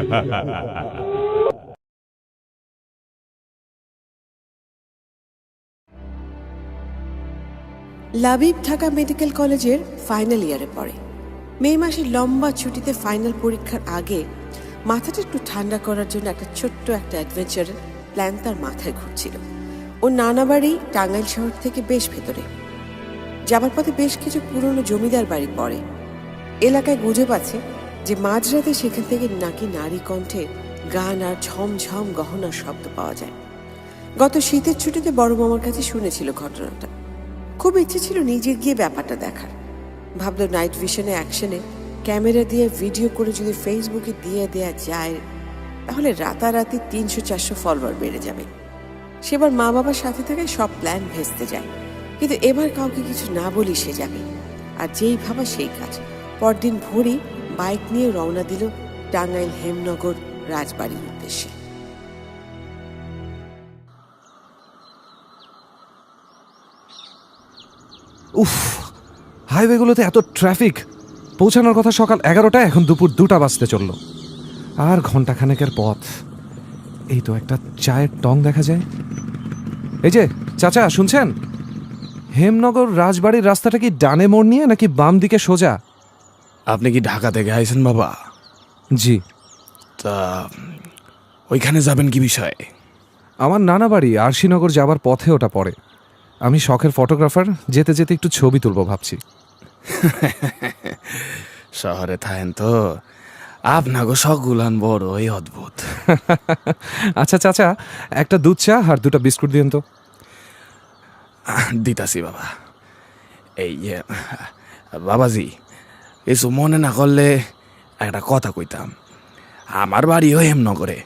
Labib Dhaka medical কলেজের final ইয়ারে পড়ে। মে মাসের লম্বা ছুটিতে ফাইনাল পরীক্ষার আগে মাথাটা একটু ঠান্ডা করার জন্য একটা ছোট্ট অ্যাডভেঞ্চারের প্ল্যান তার মাথায় ঘুরছিল। ও নানা বাড়ি টাঙ্গাইল শহর থেকে বেশ ভেতরে, যাবার পথে বেশ কিছু পুরনো জমিদার বাড়ি পড়ে। এলাকায় গুজব আছে যে মাঝরাতে সেখান থেকে নাকি নারী কণ্ঠে গান আর ঝমঝম গহনার শব্দ পাওয়া যায়। গত শীতের ছুটিতে বড় মামার কাছে শুনেছিল ঘটনাটা। খুব ইচ্ছে ছিল নিজে গিয়ে ব্যাপারটা দেখার। ভাবল নাইট ভিশনে অ্যাকশনে ক্যামেরা দিয়ে ভিডিও করে যদি ফেসবুকে দিয়ে দেয়া যায় তাহলে রাতারাতি 300-400 ফলোয়ার বেড়ে যাবে। সেবার মা বাবার সাথে থাকায় সব প্ল্যান ভেস্তে যায়, কিন্তু এবার কাউকে কিছু না বলি সে যাবে। আর যেই ভাবা সেই কাজ। পরদিন ভোরই বাইক নিয়ে রওনা দিল টাঙ্গাইল হেমনগর রাজবাড়ির উদ্দেশ্যে। উফ, হাইওয়েগুলোতে এত ট্রাফিক। পৌঁছানোর কথা সকাল 11টা, এখন দুপুর 2টা বাজতে চলল। আর ঘন্টাখানেকের পথ। এই তো একটা চায়ের টং দেখা যায়। এই যে চাচা, শুনছেন? হেমনগর রাজবাড়ির রাস্তাটা কি ডানে মোড় নিয়ে নাকি বাম দিকে সোজা? আপনি কি ঢাকা থেকে আইছেন বাবা? জি। তা ওইখানে যাবেন কি বিষয়ে? আমার নানা বাড়ি আরশিনগর যাবার পথে ওটা পড়ে। আমি শখের ফটোগ্রাফার, যেতে যেতে একটু ছবি তুলবো ভাবছি। শহরে থাকেন তো, আপনাকে শখগুলান বড়ই অদ্ভুত। আচ্ছা চাচা, একটা দুধ চা আর 2টা বিস্কুট দিন তো। দিতাছি বাবা। এই বাবাজি, এসব মনে না করলে একটা কথা কইতাম। আমার বাড়িও হেমনগরে,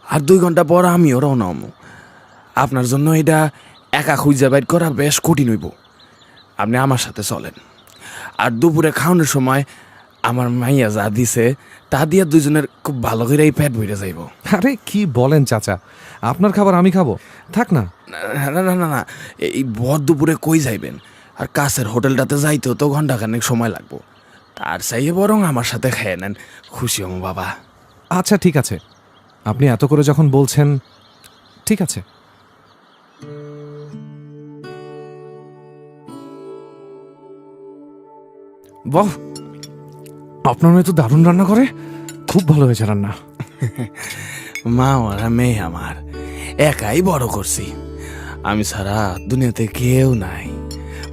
আর 2 ঘন্টা পর আমিও রওনা হমু। আপনার জন্য এটা একা খুঁজে বাইর করা বেশ কঠিন হইব। আপনি আমার সাথে চলেন, আর দুপুরে খাওয়ানোর সময় আমার মাইয়া যা দিছে তা দিয়ে দুজনের খুব ভালো করে এই পেট ভরে যাইব। আরে কি বলেন চাচা, আপনার খাবার আমি খাবো? থাক না। না না না না, এই ভর দুপুরে কই যাইবেন? আর কাছের হোটেলটাতে যাইতেও তো ঘন্টাখানেক সময় লাগবো। তার চাইয়ে বরং আমার সাথে খেয়ে নেন, খুশি হম বাবা। আচ্ছা ঠিক আছে, আপনি এত করে যখন বলছেন, ঠিক আছে। বাহ, আপনার মেয়ে তো দারুণ রান্না করে। খুব ভালো হয়েছে রান্না। মা ওরা মেয়ে আমার একাই বড় করছি। আমি ছাড়া দুনিয়াতে কেউ নাই।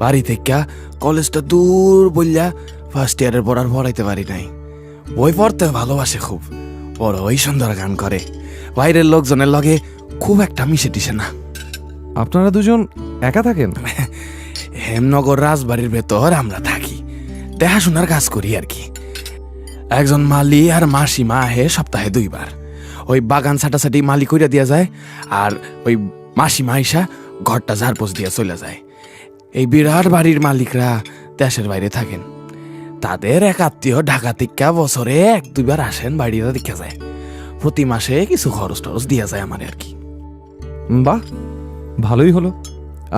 বাড়ি থেকে কলেজটা দূর বললা ফার্স্ট ইয়ারের পর আর পড়াইতে পারি নাই। বই পড়তে ভালোবাসে খুব, বড়ই সুন্দর গান করে। বাইরের লোকজনের লগে খুব একটা মিশে টিশে না। আপনারা দুজন একা থাকেন? হেমনগর রাজবাড়ির ভেতর আমরা থাকি, দেখাশোনার কাজ করি আর কি। একজন মালি আর মাসিমা আহে সপ্তাহে 2 বার। ওই বাগান ছাটাছাটি মালি কইরা দিয়া যায়, আর ওই মাসিমা আইসা ঘরটা ঝাড়পোছ দিয়া চলে যায়। এই বিরাট বাড়ির মালিকরা দেশের বাইরে থাকেন। তাদের এক আত্মীয় ঢাকা থেকে বছরে 1-2 বার আসেন, বাড়িটা দেখা যায়। প্রতি মাসে কিছু খরচ টরচ দিয়া যায় আমার আর কি। বাহ, ভালোই হলো।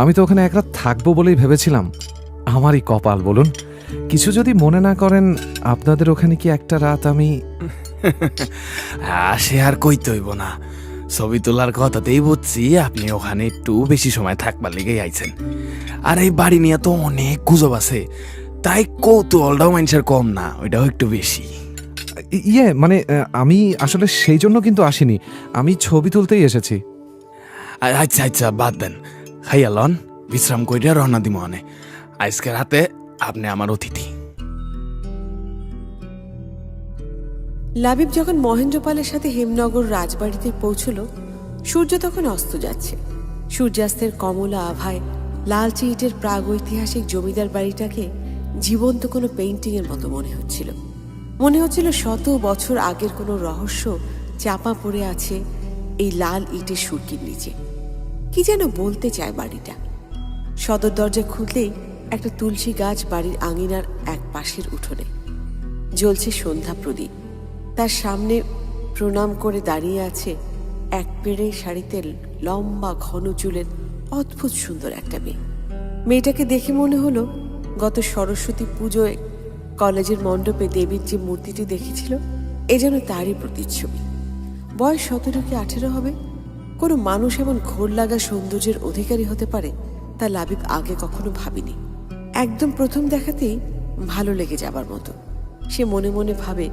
আমি তো ওখানে এক রাত থাকবো বলেই ভেবেছিলাম। আমারই কপাল বলুন। কিছু যদি মনে না করেন, আপনাদের ওখানে কি একটা রাত আমি... সে আর কইতে হইব না, ছবি তোলার কথাতেই বুঝছি আপনি ওখানে একটু বেশি সময় থাকবার লেগেই আইছেন। আর এই বাড়ি নিয়ে তো অনেক গুজব আছে, তাই কৌতূহলটাও মানুষের কম না, ওইটাও একটু বেশি। মানে আমি আসলে সেই জন্য কিন্তু আসিনি, আমি ছবি তুলতেই এসেছি। আচ্ছা আচ্ছা, বাদ দেন, খাইয়া লন, বিশ্রাম কইরা রওনা দিমো। আজকে রাতে আপনি আমার অতিথি। লাবিব যখন মহেন্দ্রপালের সাথে হেমনগর রাজবাড়িতে পৌঁছল, সূর্য তখন অস্ত যাচ্ছে। সূর্যাস্তের কমলা আভায় লালচে ইটের প্রাগৈতিহাসিক জমিদার বাড়িটাকে জীবন্ত কোনো পেইন্টিংয়ের মতো মনে হচ্ছিল। মনে হচ্ছিল শত বছর আগের কোনো রহস্য চাপা পড়ে আছে এই লাল ইটের সুরকির নিচে। কি যেন বলতে চায় বাড়িটা। সদর দরজা খুললেই একটা তুলসী গাছ বাড়ির আঙিনার এক পাশের উঠোনে জ্বলছে সন্ধ্যা প্রদীপ। তার সামনে প্রণাম করে দাঁড়িয়ে আছে এক পেড়ে শাড়িতে লম্বা ঘন চুলের অদ্ভুত সুন্দর একটা মেয়ে। মেয়েটাকে দেখে মনে হলো গত সরস্বতী পুজোয় কলেজের মণ্ডপে দেবীর যে মূর্তিটি দেখেছিল এ যেন তারই প্রতিচ্ছবি। বয়স 17 কি 18 হবে। কোনো মানুষ এমন ঘোর লাগা সৌন্দর্যের অধিকারী হতে পারে তা লাবিব আগে কখনো ভাবিনি। একদম প্রথম দেখাতেই ভালো লেগে যাবার মতো। সে মনে মনে ভাবে,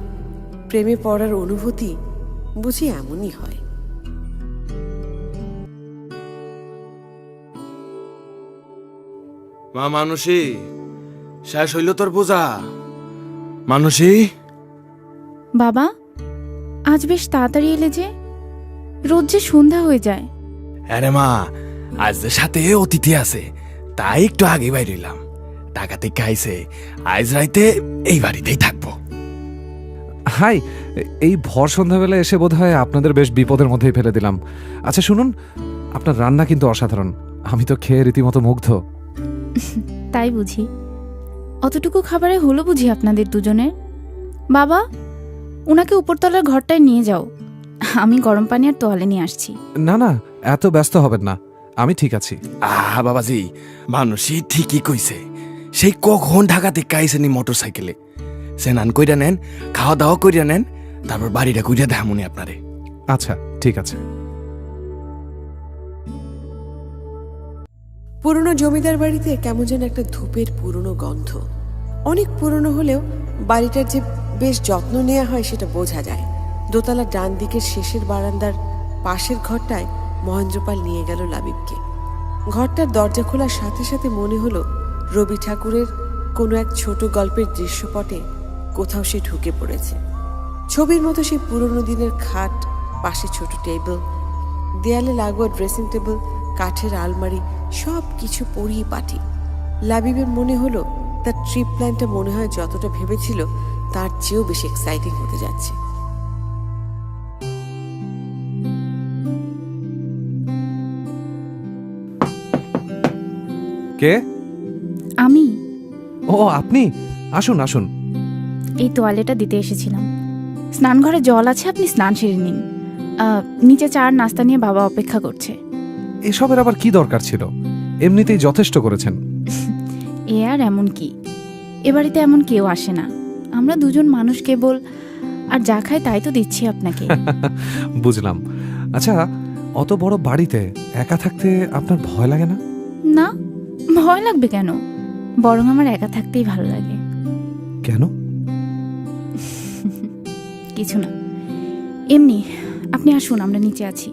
প্রেমে পড়ার অনুভূতি বুঝি এমনই হয়। মা মানুষী, শেষ হইল তোর পূজা? মানুষী, বাবা, আজ বেশ তাড়াতাড়ি এলে যে? রোজ যে সন্ধ্যা হয়ে যায়। আরে মা, আজ যে সাথে অতিথি আছে, তাই একটু আগে বাইর হইলাম। টাকা থেকে আইছে, আজ রাইতে এই বাড়িতেই থাকবো। হাই, এই ভর সন্ধ্যাবেলা এসে বোধহয় আপনাদের বেশ বিপদের মধ্যেই ফেলে দিলাম। আচ্ছা শুনুন, আপনার রান্না কিন্তু অসাধারণ। আমি তো খেয়ে রীতিমতো মুগ্ধ। তাই বুঝি? অতটুকু খাবারে হলো বুঝি আপনাদের দুজনের? বাবা, ওনাকে উপরতলার ঘরটায় নিয়ে যাও। আমি গরম পানি আর তোয়ালে নিয়ে আসছি। না না, এত ব্যস্ত হবেন না, আমি ঠিক আছি। বাবাজি, মানুষই ঠিকই কইছে। সেই কখন ঢাকা থেকে আইসেনি মোটর সাইকেলে। স্নান কইরা নেন, খাওয়া দাওয়া কইরা নেন, তারপর বাড়িটা কইরা দেখামুনি আপনারে। আচ্ছা ঠিক আছে। পুরনো জমিদার বাড়িতে কেমন যেন একটা ধূপের পুরনো গন্ধ। অনেক পুরনো হলেও বাড়িটার যে বেশ যত্ন নেওয়া হয় সেটা বোঝা যায়। দোতলা ডান দিকের শেষের বারান্দার পাশের ঘরটায় মহেন্দ্রপাল নিয়ে গেল লাবিবকে। ঘরটার দরজা খোলার সাথে সাথে মনে হলো রবি ঠাকুরের কোনো এক ছোট গল্পের দৃশ্যপটে কোথাও সে ঢুকে পড়েছে। ছবির মতো সেই পুরনো দিনের খাট, পাশে ছোট টেবিল, দেয়ালে লাগোয়া ড্রেসিং টেবিল, কাঠের আলমারি, সব কিছু পরিপাটি। লাবিবের মনে হলো তার ট্রিপ প্ল্যানটা মনে হয় যতটা ভেবেছিল তার চেয়েও বেশি এক্সাইটিং হতে যাচ্ছে। কে? আমি ও আপনি, আসুন আসুন। এই তোয়ালেটা দিতে এসেছিলাম। স্নানঘরে জল আছে, আপনি স্নান সেরে নিন। নিচে চার নাস্তা নিয়ে বাবা অপেক্ষা করছে। এসবের আবার কি দরকার ছিল? এমনিতেই যথেষ্ট করেছেন। এ আর এমন কি, এ বাড়িতে এমন কেউ আসে না। আমরা দুজন মানুষ কেবল, আর যা খাই তাই তো দিচ্ছি আপনাকে। বুঝলাম। আচ্ছা, অত বড় বাড়িতে একা থাকতে আপনার ভয় লাগে না? না, ভয় লাগবে কেন? বরং আমার একা থাকতেই ভালো লাগে। কেন? কিছু না, এমনি। আপনি আসুন, আমরা নিচে আছি।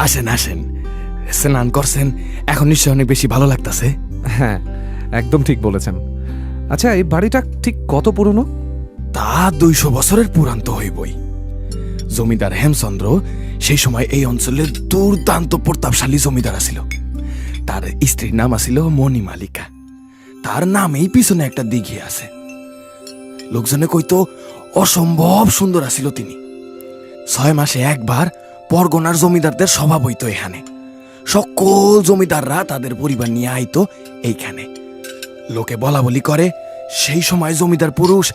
আসেন আসেন, স্নান করছেন, এখন নিশ্চয় অনেক বেশি ভালো লাগতাছে। হ্যাঁ, একদম ঠিক বলেছেন। আচ্ছা, এই বাড়িটা ঠিক কত পুরনো? তা 200 বছরের পুরান তো হইবই। জমিদার হেমচন্দ্র সেই সময় এই অঞ্চলের দুর্দান্ত প্রতাপশালী জমিদার আছিল। তার স্ত্রীর নাম আছিল মণিমালিকা। তার নামেই পিছনে একটা দিঘি আছে। লোকজনে কইতো অসম্ভব সুন্দর আছিল তিনি। 6 মাসে একবার পরগনার জমিদারদের সভা বইতো এখানে। সকল জমিদাররা তাদের পরিবার নিয়ে আইতো এইখানে। লোকে বলা বলি করে সেই সময় জমিদার পুরুষ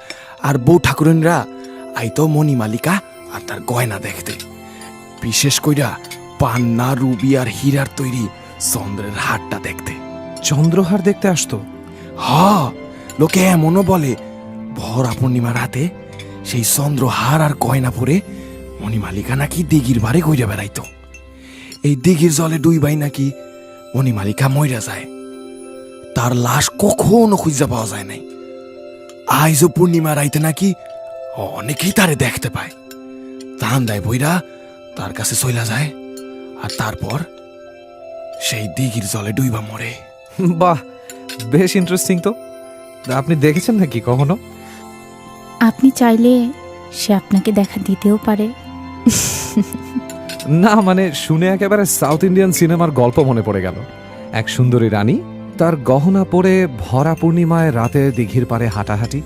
আর বউ ঠাকুরনরা আইতো মণিমালিকা আর তার গয়না দেখতে। বিশেষ কইরা পান্না, রুবি আর হীরার তৈরি চন্দ্রের হারটা দেখতে। চন্দ্রহার দেখতে আসতো? লোকে এমনও বলে ভরা পূর্ণিমার রাতে সেই চন্দ্রহার আর গয়না পরে মণিমালিকা নাকি দিঘির বারে কইরা বেড়াইতো। এই দিঘির জলে ডুইবাই নাকি মণিমালিকা মইরা যায়। তার লাশ কখনো খুঁজে পাওয়া যায় নাই। আইজও পূর্ণিমা রাইতে নাকি অনেকেই তারে দেখতে পায়। ধান্দায় বইরা তার কাছে চইলা যায়, আর তারপর সেই দিঘির জলে ডুইবা মরে। বাহ, বেশ ইন্টারেস্টিং তো। আপনি দেখেছেন নাকি কখনো? আপনি চাইলে সে আপনাকে দেখা দিতেও পারে। না, মানে শুনে একেবারে সাউথ ইন্ডিয়ান সিনেমার গল্প মনে পড়ে গেল। এক সুন্দরী রানী, তার গহনা পরে ভরা পূর্ণিমায় রাতে দিঘির পারে হাঁটাহাঁটি।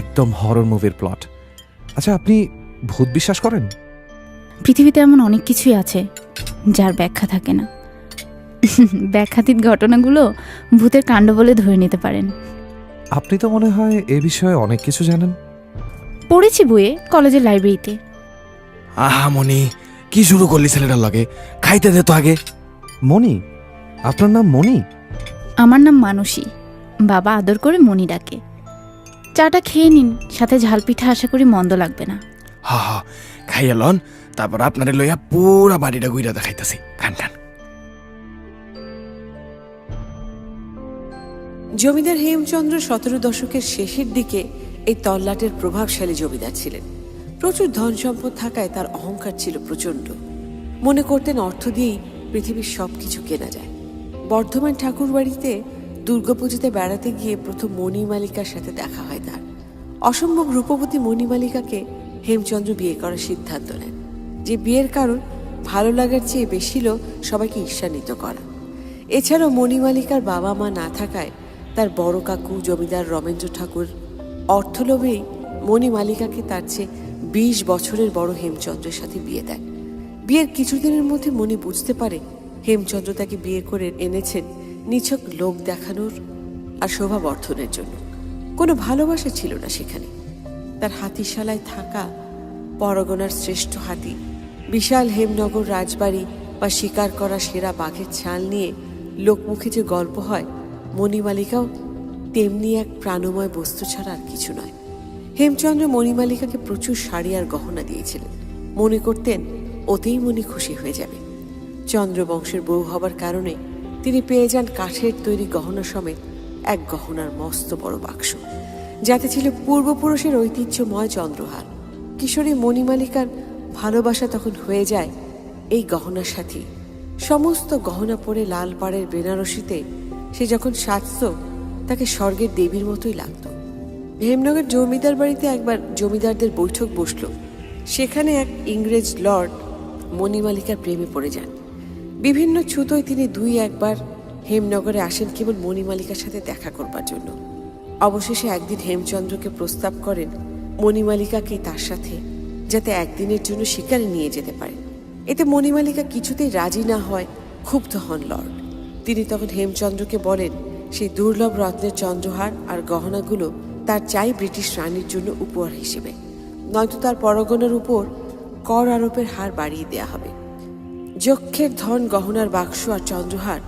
একদম হরর মুভির প্লট। আচ্ছা, আপনি ভূত বিশ্বাস করেন? পৃথিবীতে এমন অনেক কিছুই আছে যার ব্যাখ্যা থাকে না। ব্যাখ্যাতীত ঘটনাগুলো ভূতের কাণ্ড বলে ধরে নিতে পারেন। আপনি তো মনে হয় এ বিষয়ে অনেক কিছু জানেন। পড়েছি বইয়ে, কলেজের লাইব্রেরিতে। আহা মনি, কি শুরু করলি ছেলেটার লগে? খাইতে দে তো আগে। মণি? আপনার নাম মণি? আমার নাম মানসী, বাবা আদর করে মনি ডাকে। চাটা খেয়ে নিন, সাথে ঝাল পিঠা, আশা করি মন্দ লাগবে না। হ হ, খাইয়া লন, তারপর আপনারে লইয়া পুরা বাড়িটা ঘুইরা দেখাইতাছি। খান খান। জমিদার হেমচন্দ্র 17 দশকের শেষের দিকে এই তল্লাটের প্রভাবশালী জমিদার ছিলেন। প্রচুর ধন সম্পদ থাকায় তার অহংকার ছিল প্রচণ্ড। মনে করতেন অর্থ দিয়েই পৃথিবীর সবকিছু কেনা যায়। বর্ধমান ঠাকুর বাড়িতে দুর্গাপুজোতে বেড়াতে গিয়ে প্রথম মণিমালিকার সাথে দেখা হয় তার। অসম্ভব রূপবতী মণিমালিকাকে হেমচন্দ্র বিয়ে করার সিদ্ধান্ত নেন, যে বিয়ের কারণ ভালো লাগার চেয়ে বেশি ছিল সবাইকে ঈর্ষান্বিত করা। এছাড়াও মণিমালিকার বাবা মা না থাকায় তার বড় কাকু জমিদার রমেন্দ্র ঠাকুর অর্থলোভেই মণিমালিকাকে তার চেয়ে 20 বছরের বড় হেমচন্দ্রের সাথে বিয়ে দেন। বিয়ের কিছুদিনের মধ্যে মণি বুঝতে পারে হেমচন্দ্র তাকে বিয়ে করে এনেছেন নিছক লোক দেখানোর আর শোভা বর্ধনের জন্য। কোনো ভালোবাসা ছিল না সেখানে। তার হাতিশালায় থাকা পরগনার শ্রেষ্ঠ হাতি, বিশাল হেমনগর রাজবাড়ি বা শিকার করা সেরা বাঘের ছাল নিয়ে লোকমুখে যে গল্প হয়, মণিমালিকাও তেমনি এক প্রাণময় বস্তু ছাড়া আর কিছু নয়। হেমচন্দ্র মণিমালিকাকে প্রচুর শাড়ি আর গহনা দিয়েছিলেন। মনে করতেন ওতেই মণি খুশি হয়ে যাবে। চন্দ্রবংশের বউ হবার কারণে তিনি পেয়ে যান কাঠের তৈরি গহনা সমেত এক গহনার মস্ত বড় বাক্স, যাতে ছিল পূর্বপুরুষের ঐতিহ্যময় চন্দ্রহার। কিশোরী মণিমালিকার ভালোবাসা তখন হয়ে যায় এই গহনার সাথে। সমস্ত গহনা পরে লাল পাড়ের বেনারসিতে সে যখন সাজত, তাকে স্বর্গের দেবীর মতোই লাগত। হেমনগর জমিদার বাড়িতে একবার জমিদারদের বৈঠক বসল। সেখানে এক ইংরেজ লর্ড মণিমালিকার প্রেমে পড়ে যান। বিভিন্ন ছুতোয় তিনি 2-1 হেমনগরে আসেন কেবল মণিমালিকার সাথে দেখা করবার জন্য। অবশেষে একদিন হেমচন্দ্রকে প্রস্তাব করেন মণিমালিকাকে তার সাথে যাতে একদিনের জন্য শিকারে নিয়ে যেতে পারেন। এতে মণিমালিকা কিছুতেই রাজি না হয় ক্ষুব্ধ হন লর্ড। তিনি তখন হেমচন্দ্রকে বলেন সেই দুর্লভ রত্নের চন্দ্রহার আর গহনাগুলো তার চাই ব্রিটিশ রানীর জন্য উপহার হিসেবে, নয়তো তার পরগনার উপর কর আরোপের হার বাড়িয়ে দেয়া হবে। যক্ষের ধন, গহনার বাক্স আর চন্দ্রহার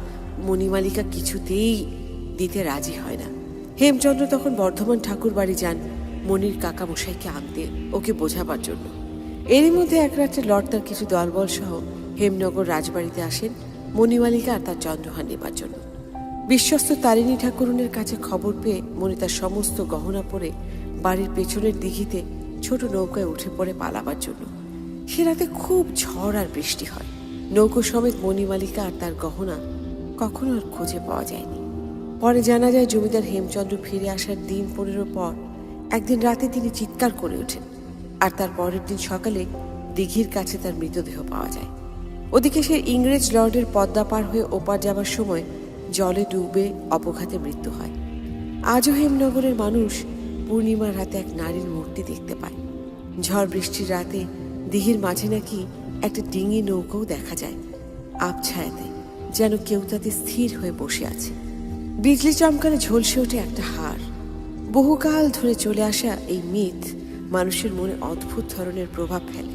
মণিমালিকা কিছুতেই দিতে রাজি হয় না। হেমচন্দ্র তখন বর্ধমান ঠাকুর বাড়ি যান মণির কাকামশাইকে আনতে, ওকে বোঝাবার জন্য। এরই মধ্যে এক রাত্রে লর্ড তার কিছু দলবল সহ হেমনগর রাজবাড়িতে আসেন মণিমালিকা আর তার চন্দ্রহার নেবার জন্য। বিশ্বস্ত তারিণী ঠাকুরনের কাছে খবর পেয়ে মণি তার সমস্ত গহনা পরে বাড়ির পেছনের দিঘিতে ছোট নৌকায় উঠে পড়ে পালাবার জন্য। সে রাতে খুব ঝড় আর বৃষ্টি হয়। নৌকো সমেত মণিমালিকা আর তার গহনা কখনো আর খুঁজে পাওয়া যায়নি। পরে জানা যায় জমিদার হেমচন্দ্র ফিরে আসার দিন 15 পর একদিন রাতে তিনি চিৎকার করে ওঠেন, আর তার পরের দিন সকালে দিঘির কাছে তার মৃতদেহ পাওয়া যায়। ওদিকে সে ইংরেজ লর্ডের পদ্মা পার হয়ে ওপার যাবার সময় জলে ডুবে অপঘাতে মৃত্যু হয়। আজও হেমনগরের মানুষ পূর্ণিমার রাতে এক নারীর মূর্তি দেখতে পায়। ঝড় বৃষ্টির রাতে দিঘির মাঝে নাকি একটা ডিঙি নৌকাও দেখা যায়, আবছায়াতে, যেন কেউ তাতে স্থির হয়ে বসে আছে। বিজলি চমকালে ঝলসে ওঠে একটা হাড়। বহুকাল ধরে চলে আসা এই মিথ মানুষের মনে অদ্ভুত ধরনের প্রভাব ফেলে,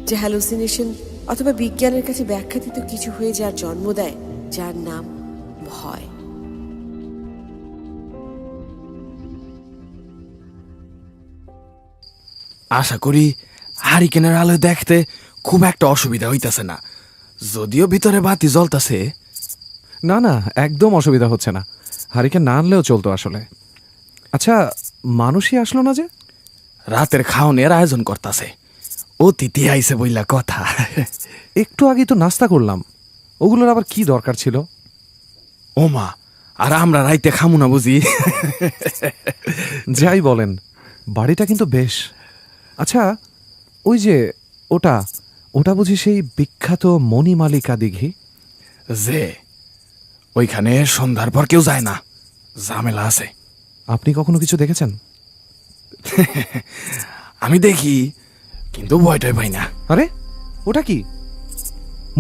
যে হ্যালুসিনেশন অথবা বিজ্ঞানের কাছে ব্যাখ্যাতীত কিছু হয়ে যার জন্ম দেয়, যার নাম ভয়। আশা করি হারিকেনের আলোয় দেখতে খুব একটা অসুবিধা হইতাছে না, যদিও ভিতরে বাতি জ্বলতাছে। না না, একদম অসুবিধা হচ্ছে না। হারিকেন না আনলেও চলতো আসলে। আচ্ছা, মানুষই আসলো না যে? রাতের খাওয়ানোর আয়োজন করতাছে, অতিথি আইছে বইলা কথা। একটু আগে তো নাস্তা করলাম, ওগুলোর আবার কি দরকার ছিল? ওমা, আর আমরা রাইতে খামু না বুঝি? যাই বলেন, বাড়িটা কিন্তু বেশ। আচ্ছা, ওই যে ওটা ওটা বুঝি সেই বিখ্যাত মণিমালিকা দিঘি? যে ওইখানে সন্ধ্যার পর কেউ যায় না, ঝামেলা আছে। আপনি কখনো কিছু দেখেছেন? আমি দেখি, কিন্তু ভয়টাই পাই না। আরে ওটা কি?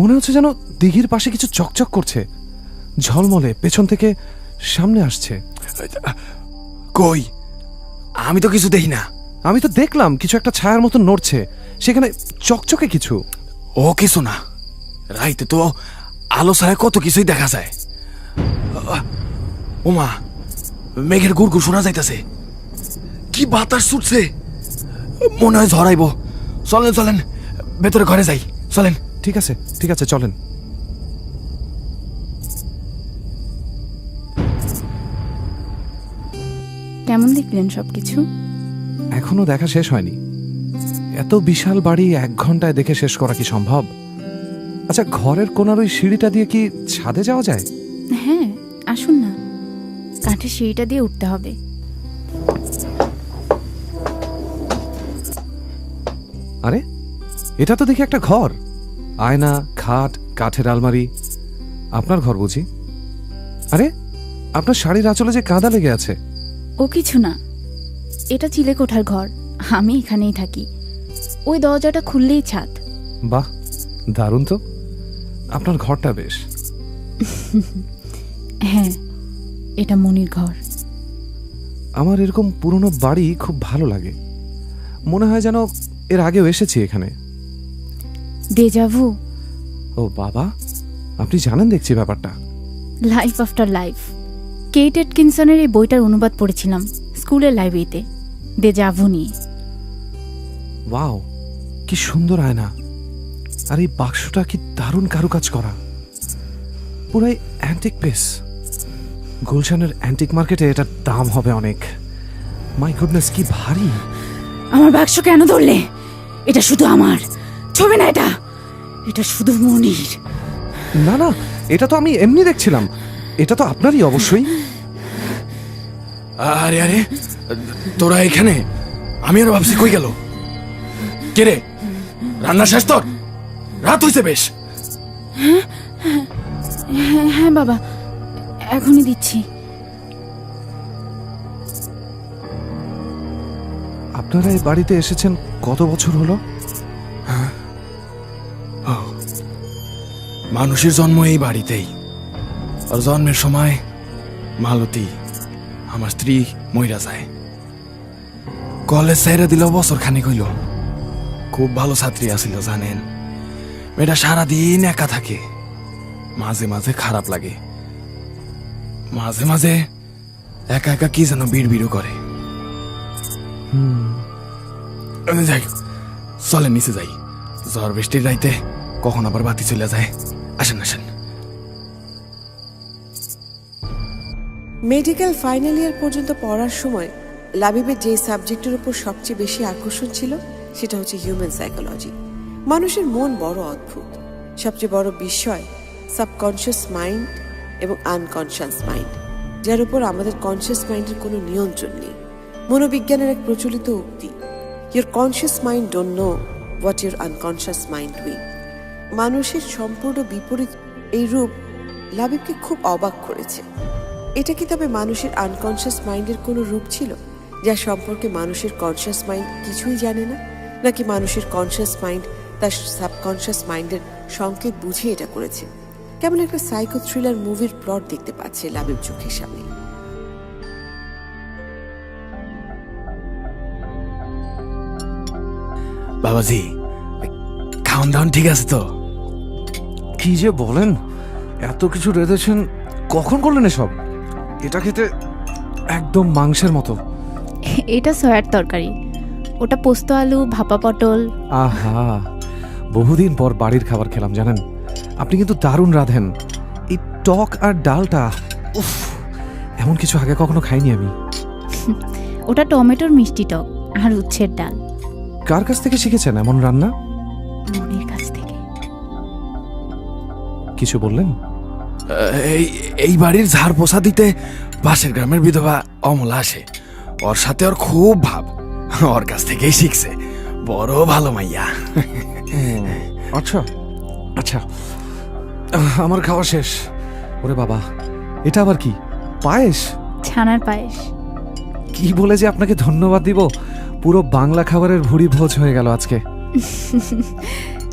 মনে হচ্ছে যেন দিঘির পাশে কিছু চকচক করছে, ঝলমলে, পেছন থেকে সামনে আসছে। কই, আমি তো কিছু দেখি না। আমি তো দেখলাম কিছু একটা ছায়ার মতো নড়ছে সেখানে, চকচকে কিছু। ও কিছু না, রাইতে তো আলো ছায়া কত কিছুই দেখা যায়। ওমা, মেঘের গুড় গুড় শোনা যাইতেছে। কি বাতাস ছুটছে, মনে হয় ঝড়াইব। চলেন চলেন, ভেতরে ঘরে যাই, চলেন। ঠিক আছে ঠিক আছে, চলেন। কেমন দেখলেন সবকিছু? এখনো দেখা শেষ হয়নি। এত বিশাল বাড়ি 1 ঘন্টায় দেখে শেষ করা কি সম্ভব? আচ্ছা, ঘরের কোনার ওই সিঁড়িটা দিয়ে কি ছাদে যাওয়া যায়? হ্যাঁ, আসুন না, কাঠের সিঁড়িটা দিয়ে উঠতে হবে। আরে, এটা তো দেখি একটা ঘর। আয়না, খাট, কাঠের আলমারি। আপনার ঘর বুঝি? আরে, আপনার শাড়ির আঁচলে যে কাঁদা লেগে আছে। ও কিছু না, এটা চিলেকোঠার ঘর, আমি এখানেই থাকি। ওই দরজাটা খুললেই ছাদ। বাহ, দারুণ তো। আপনার ঘরটা বেশ। হ্যাঁ, এটা মনির ঘর। আমার এরকম পুরনো বাড়ি খুব ভালো লাগে। মনে হয় যেন এর আগেও এসেছি এখানে। দেজাভু। ও বাবা, আপনি জানেন দেখছি ব্যাপারটা। Life after life. কেট এটকিনসনের এই বইটার অনুবাদ পড়েছিলাম স্কুলের লাইব্রেরিতে, দেজাভু নিয়ে। ওয়াও, কি সুন্দর আয়না। আর এই বাক্সটা কি দারুণ কারুকাজ করা, পুরাই অ্যান্টিক পিস। গুলশানের অ্যান্টিক মার্কেটে এটার দাম হবে অনেক। মাই গুডনেস, কি ভারী। আমার বাক্স কেন ধরলে? এটা শুধু আমার, ছবি না এটা, এটা শুধু মনির। না না, এটা তো আমি এমনি দেখছিলাম। এটা তো আপনারই অবশ্যই। আরে আরে, তোরা এখানে? আমি আর ভাবছি কই গেল। কে রে, রান্না শেষ তোর? রাত হইছে বেশ। হ্যাঁ হ্যাঁ বাবা, এখনই দিচ্ছি। আপনারা এই বাড়িতে এসেছেন কত বছর হলো? মানুষের জন্ম এই বাড়িতেই। আর জন্মের সময় মালতী, আমার স্ত্রী, মইরা যায়। কলেজ ছেড়ে দিল বছর খানিক হইল। খুব ভালো ছাত্রী আছিল জানেন। মেয়েটা সারাদিন একা থাকে, মাঝে মাঝে খারাপ লাগে, মাঝে মাঝে একা একা কি যেন বিড়বিড়ও করে। যাই, চলেন নিচে যাই। ঝড় বৃষ্টির রাইতে কখন আবার বাতি চলে যায়। আসেন আসেন। মেডিকেল ফাইনাল ইয়ার পর্যন্ত পড়ার সময় লাবিবের যে সাবজেক্টের উপর সবচেয়ে বেশি আকর্ষণ ছিল সেটা হচ্ছে হিউম্যান সাইকোলজি। মানুষের মন বড় অদ্ভুত। সবচেয়ে বড় বিষয় সাবকনশিয়াস মাইন্ড এবং আনকনশিয়াস মাইন্ড, যার উপর আমাদের কনশিয়াস মাইন্ডের কোনো নিয়ন্ত্রণ নেই। মনোবিজ্ঞানের এক প্রচলিত উক্তি, your conscious mind don't know what your unconscious mind will. মানুষের সম্পূর্ণ বিপরীত এই রূপ লাবিবকে খুব অবাক করেছে। এটা কি তবে মানুষের আনকনশিয়াস মাইন্ডের কোনো রূপ ছিল, যা সম্পর্কে মানুষের কনশিয়াস মাইন্ড কিছুই জানে না? নাকি মানুষের কনশিয়াস মাইন্ড তার সাবকনশিয়াস মাইন্ডের সংকেত বুঝে এটা করেছে? কেমন একটা সাইকো থ্রিলার মুভির প্লট দেখতে পাচ্ছে লাবিব চোখের সামনে। বাবাজি, খাওয়ান দাওয়ান ঠিক আছে তো? কি যে বলেন, এত কিছু রেঁধেছেন, কখন করলেন এসব? এটা খেতে একদম মাংসের মতো। এটা সয়ার তরকারি, ওটা পোস্ত আলু, ভাপা পটল। আহা, বহুদিন পর বাড়ির খাবার খেলাম জানেন। আপনি কিন্তু দারুণ রাঁধেন। এই টক আর ডালটা, উফ, এমন কিছু আগে কখনো খাইনি আমি। ওটা টমেটোর মিষ্টি টক আর উচ্ছের ডাল। কার কাছ থেকে শিখেছেন এমন রান্না? মনির কাছ থেকে। কিছু বললেন? এই এই বাড়ির ঝাড় পোছা দিতে পাশের গ্রামের বিধবা অমলা আসে। ওর সাথে ওর খুব ভাব, ওর কাছ থেকেই শিখছে। বড় ভালো মাইয়া। আচ্ছা আচ্ছা, আমার খাওয়া শেষ। ওরে বাবা, এটা আবার কি? পায়েস? ছানার পায়েস। কি বলে যে আপনাকে ধন্যবাদ দিব। পুরো বাংলা খাবারের ভুড়ি ভোজ হয়ে গেল আজকে।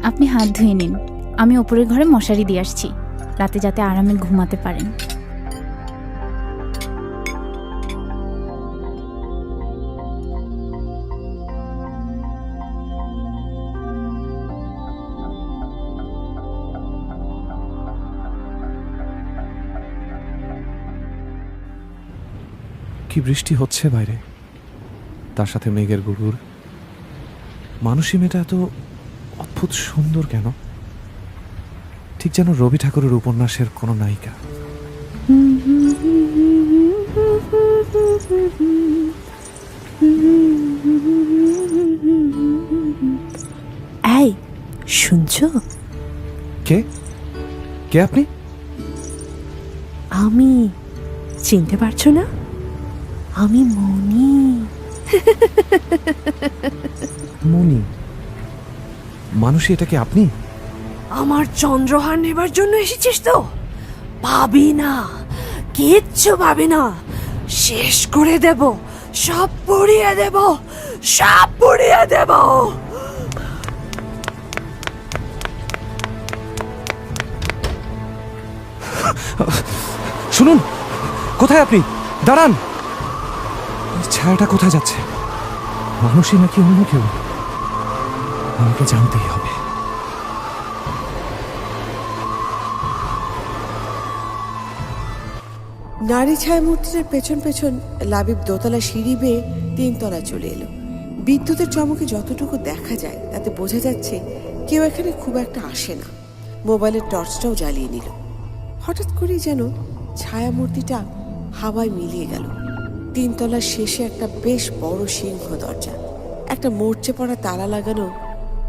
আপনি হাত ধুয়ে নিন, আমি ওপরের ঘরে মশারি দিয়ে আসছি, রাতে যাতে আরামে ঘুমাতে পারেন। কি বৃষ্টি হচ্ছে বাইরে, তার সাথে মেঘের গুড়গুড়। মানুষই মেয়েটা এত অদ্ভুত সুন্দর কেন? ঠিক যেন রবি ঠাকুরের উপন্যাসের কোনো নায়িকা। এই শুনছো? কে কে আপনি? আমি, চিনতে পারছো না? আমি মনি। মনি? মানুষই এটা কি আপনি? আমার চন্দ্রহার নেবার জন্য এসেছিস তো? পাবি না, কিচ্ছু পাবি না। শেষ করে দেব, সব পুড়িয়ে দেব, সব পুড়িয়ে দেব। শুনুন, কোথায় আপনি? দাঁড়ান। এই ছায়াটা কোথায় যাচ্ছে? মানুষই নাকি অন্য কেউ? আমাকে জানতেই হবে। নারী ছায়া মূর্তিটার পেছন পেছন লাবিব দোতলা সিঁড়ি বেয়ে 3 তলায় চলে এলো। বিদ্যুতের চমকে যতটুকু দেখা যায় তাতে বোঝা যাচ্ছে কেউ এখানে খুব একটা আসে না। মোবাইলের টর্চটাও জ্বালিয়ে নিল। হঠাৎ করেই যেন ছায়া মূর্তিটা হাওয়ায় মিলিয়ে গেল। 3 তলার শেষে একটা বেশ বড় সিংহ দরজা, একটা মরচে পড়া তালা লাগানো,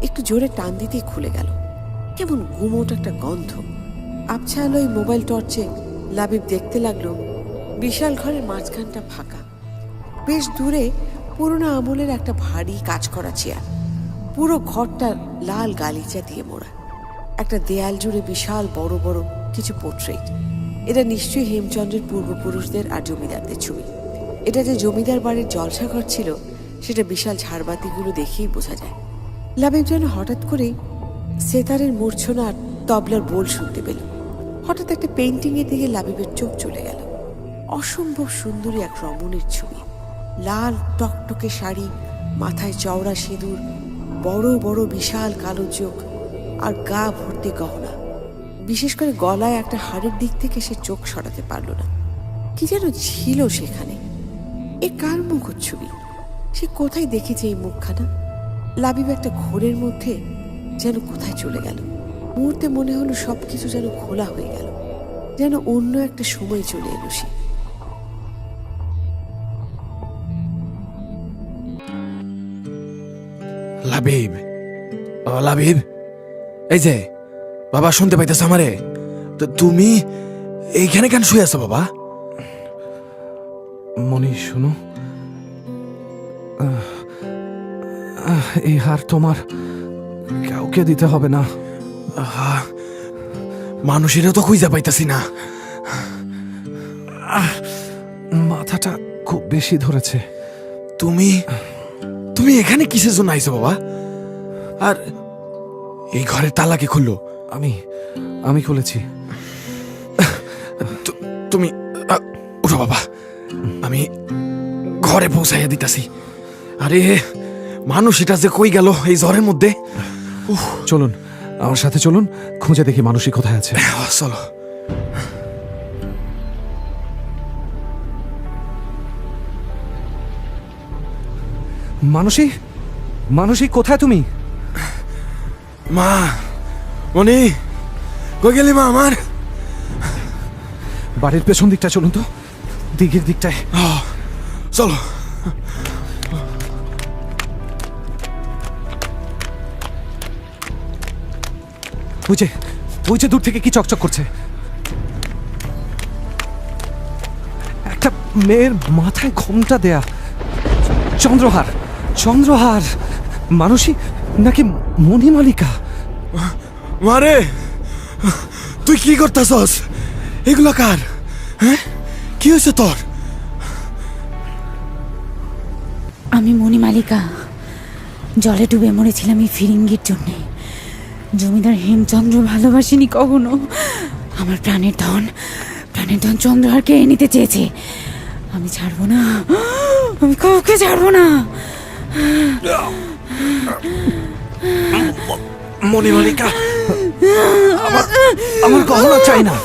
একটু জোরে টান দিতেই খুলে গেল। কেমন গুমোট একটা গন্ধ। আবছা আলোয় মোবাইল টর্চে লাবিব দেখতে লাগলো বিশাল ঘরের মাঝখানটা ফাঁকা। বেশ দূরে পুরোনো আমলের একটা ভারী কাজ করা চেয়ার। পুরো ঘরটা লাল গালিচা দিয়ে মোড়া। একটা দেয়াল জুড়ে বিশাল বড় বড় কিছু পোর্ট্রেট। এটা নিশ্চয়ই হেমচন্দ্রের পূর্বপুরুষদের আর জমিদারদের ছবি। এটা যে জমিদার বাড়ির জলসাঘর ছিল সেটা বিশাল ঝাড়বাতিগুলো দেখেই বোঝা যায়। লাবিব যেন হঠাৎ করেই সেতারের মূর্ছনা আর তবলার বোল শুনতে পেল। হঠাৎ একটা পেইন্টিং এর দিকে লাবিবের চোখ চলে গেল। অসম্ভব সুন্দরী এক রমণীর ছবি। লাল টকটকে শাড়ি, মাথায় চওড়া সিঁদুর, বড় বড় বিশাল কালো চোখ আর গা ভর্তি গহনা। বিশেষ করে গলায় একটা হাড়ের দিক থেকে সে চোখ সরাতে পারল না। কি যেন ছিল সেখানে। এ কার মুখ ছবি? সে কোথায় দেখেছে এই মুখখানা? লাবিব একটা ঘোরের মধ্যে যেন কোথায় চলে গেল। মুহূর্তে মনে হলো সবকিছু যেন খোলা হয়ে গেল, যেন অন্য একটা সময় চলে এলো সে। লাবিব, ও লাবিব, এই যে বাবা, শুনতে পাইতেছ আমারে? তো তুমি এইখানে কেন শুয়ে আছো বাবা? মনি শুনো, এই হার তোমার কাউকে দিতে হবে না। মানুষেরও তো খুঁজে পাইতাছি না। মাথাটা খুব বেশি ধরেছে। তুমি তুমি এখানে কিসের জন্য আইছো বাবা? আর এই ঘরের তালা কে খুললো? আমি খুলেছি। তুমি উঠো বাবা, আমি ঘরে পৌঁছাইয়া দিতাছি। আরে মানুষ এটা যে কই গেল এই ঝড়ের মধ্যে? চলুন আমার সাথে, চলুন খুঁজে দেখি মানুষই কোথায় আছে। চলো। মানুষই কোথায় তুমি? মা, মনি, কই গেলি মা আমার? বাড়ির পেছন দিকটা চলুন তো, দিকের দিকটায়। চলো। ওই যে দূর থেকে কি চকচক করছে। একটা মেয়ের মাথায় ঘোমটা দেয়া। চন্দ্রহার। মানুষই নাকি মণিমালিকা? মারে, তুই কি করতেছস? এগুলো কার? হ্যাঁ, কি হয়েছে তোর? আমি মণিমালিকা। জলে ডুবে মরেছিলাম এই ফিরিঙ্গির জন্যে। জমিদার হেমচন্দ্র ভালোবাসিনি কখনো। আমার প্রাণের ধন চন্দ্রহারকে এনে নিতে চেয়েছে। আমি ছাড়বো না, আমি কাউকে ছাড়বো না। মণিমালিকা, আমার গহনা চাই না।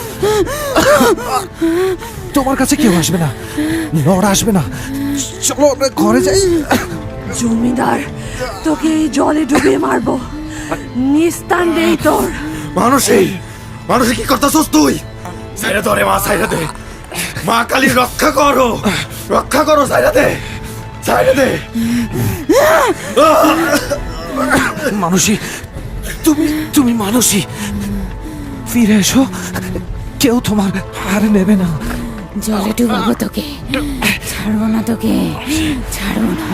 তোমার কাছে কেউ আসবে না, লড় আসবে না। চলো আমরা ঘরে যাই। জমিদার তোকে এই জলে ডুবিয়ে মারবো, নিস্তান নেই তোর। মানুষে কি করতেছস তুই? সাইরা ধরে মা, সাইরা দে মা, কালী রক্ষা করো সাইরা দে। মানুষই, তুমি মানুষই, ফিরে এসো। কেউ তোমার হার নেবে না। জলে ডুবাবো তোকে, ছাড়বো না তোকে, ছাড়বো না।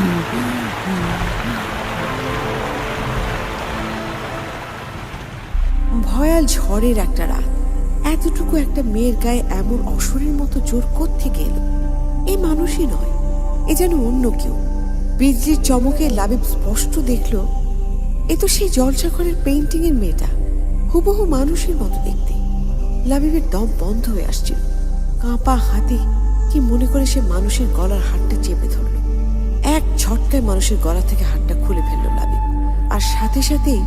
ভয়াল ঝড়ের একটা রাত, এতটুকু একটা মেয়ের গায়ে এমন অসুরের মতো জোর কোত্থেকে এলো? এই মানুষই নয়, এ যেন অন্য কেউ। বিজলির চমকে লাবিব স্পষ্ট দেখল এ তো সেই জলসাঘরের পেইন্টিং এর মেয়েটা, হুবহু মানুষের মতো দেখতে। লাবিবের দম বন্ধ হয়ে আসছিল, কাঁপা হাতে কি মনে করে সে মানুষের গলার হাতটা চেপে ধরল। এক ঝটকায় মানুষের গলা থেকে হাতটা খুলে ফেলল লাবিব, আর সাথে সাথেই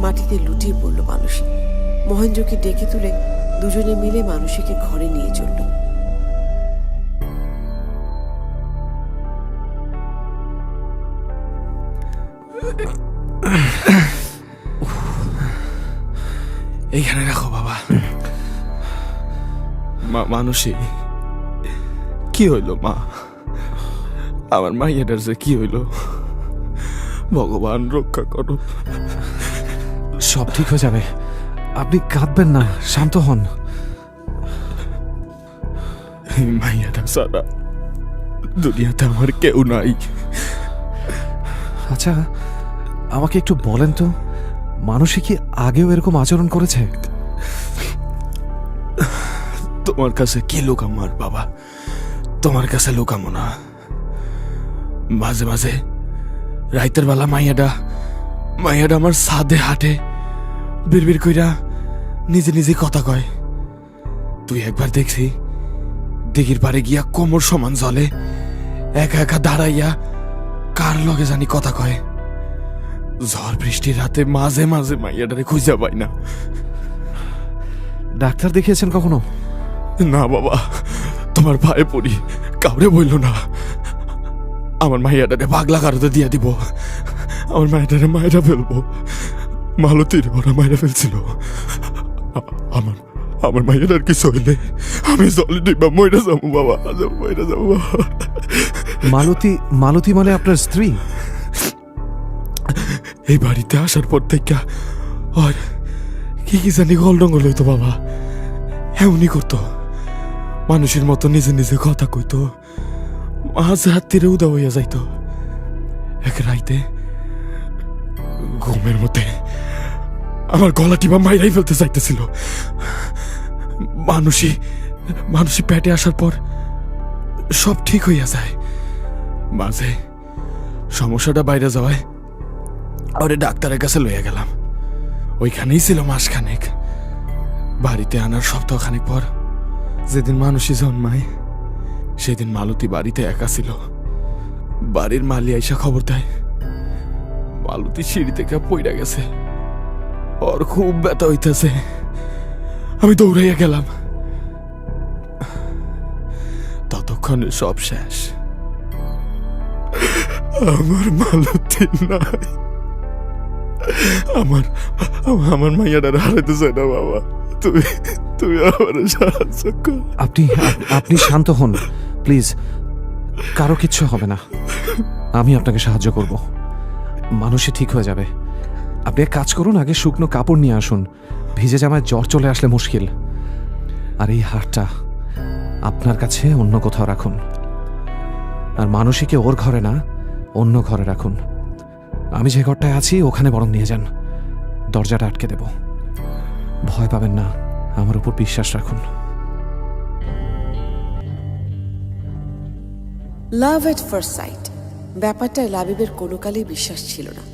মাটিতে লুটিয়ে পড়ল মানুষই। মহেন্দ্রকে ডেকে তুলে দুজনে মিলে মানুষকে ঘরে নিয়ে চলল। এইখানে রাখো বাবা। মানুষই কি হইল মা? আমার মাইয়াটার যে কি হইল? ভগবান রক্ষা করো। সব ঠিক হয়ে যাবে, আপনি কাঁদবেন না, শান্ত হন। এই মাইয়াটা ছাড়া দুনিয়াতে আমার কেউ নাই। আচ্ছা, আমাকে একটু বলেন তো, মানুষই কি আগেও এরকম আচরণ করেছে? তোমার কাছে কি লুকাম আর বাবা? তোমার কাছে লুকামো না। মাঝে মাঝে রাইতের বেলা মাইয়াটা আমার ছাদে হাঁটে, বিড়বিড় কইরা নিজে নিজে কথা কয়। তুই একবার দেখছি দিঘির পাড়ে গিয়া কোমর সমান জলে একা একা দাঁড়াইয়া কার লগে জানি কথা কয়। ঝড় বৃষ্টির রাতে মাঝে মাঝে মাইয়াটারে খুঁজা পাই না। ডাক্তার দেখিয়েছেন কখনো? না বাবা, তোমার পায়ে পড়ি, কাউরে বললো না। আমার মাইয়াটারে পাগলা কারোতে দিয়া দিব। আমার মায়েরারে মায়েরা ফেলবো। মালতীর ওরা মায়েরা ফেলছিল। আমার মায়ের আর কিছু হইলে আমি জলে ডিবা মইরা যাবো বাবা, মইরা যাবো বাবা। মালতী মানে আপনার স্ত্রী? এই বাড়িতে আসার পর থেকে আর কি কি জানি গলডঙ্গল হইতো বাবা। এমনই করতো, মানুষের মতো নিজে নিজে কথা কইতো, মাঝ রাত্রিরে উদা হইয়া যাইতো। এক রাইতে ঘুমের মধ্যে আমার গলা টিপা মাইরাই ফেলতে চাইতেছিল। মানুষই পেটে আসার পর সব ঠিক হইয়া যায়। মাঝে সমস্যাটা বাইরে যাওয়ায় ওরে ডাক্তারের কাছে লইয়া গেলাম। ওইখানেই ছিল মাসখানেক। বাড়িতে আনার সপ্তাহখানেক পর যেদিন মানুষই জন্মায় সেদিন মালতী বাড়িতে একা ছিল। বাড়ির মালি আইসা খবর দেয় মালতী সিঁড়ি থেকে পইড়া গেছে, ওর খুব ব্যথা হইতেছে। আমি দৌড়াইয়া গেলাম, ততক্ষণে সব শেষ। আমার মালতী নাই। আমার মাইয়াটার হারাইতে চাই না বাবা। তুমি আমার সাহায্য কর। আপনি শান্ত হন প্লিজ, কারো কিচ্ছু হবে না। আমি আপনাকে সাহায্য করব, মানুষই ঠিক হয়ে যাবে। আপনি এক কাজ করুন, আগে শুকনো কাপড় নিয়ে আসুন, ভিজে জামায় জ্বর চলে আসলে মুশকিল। আর এই হারটা আপনার কাছে অন্য কোথাও রাখুন, আর মানুষীকে ওর ঘরে না অন্য ঘরে রাখুন। আমি যে ঘরটায় আছি ওখানে বরং নিয়ে যান, দরজাটা আটকে দেব। ভয় পাবেন না, আমার উপর বিশ্বাস রাখুন। লাভ এট ফার্স্ট সাইট ব্যাপারটায় লাবিবের কোনো কালেই বিশ্বাস ছিল না।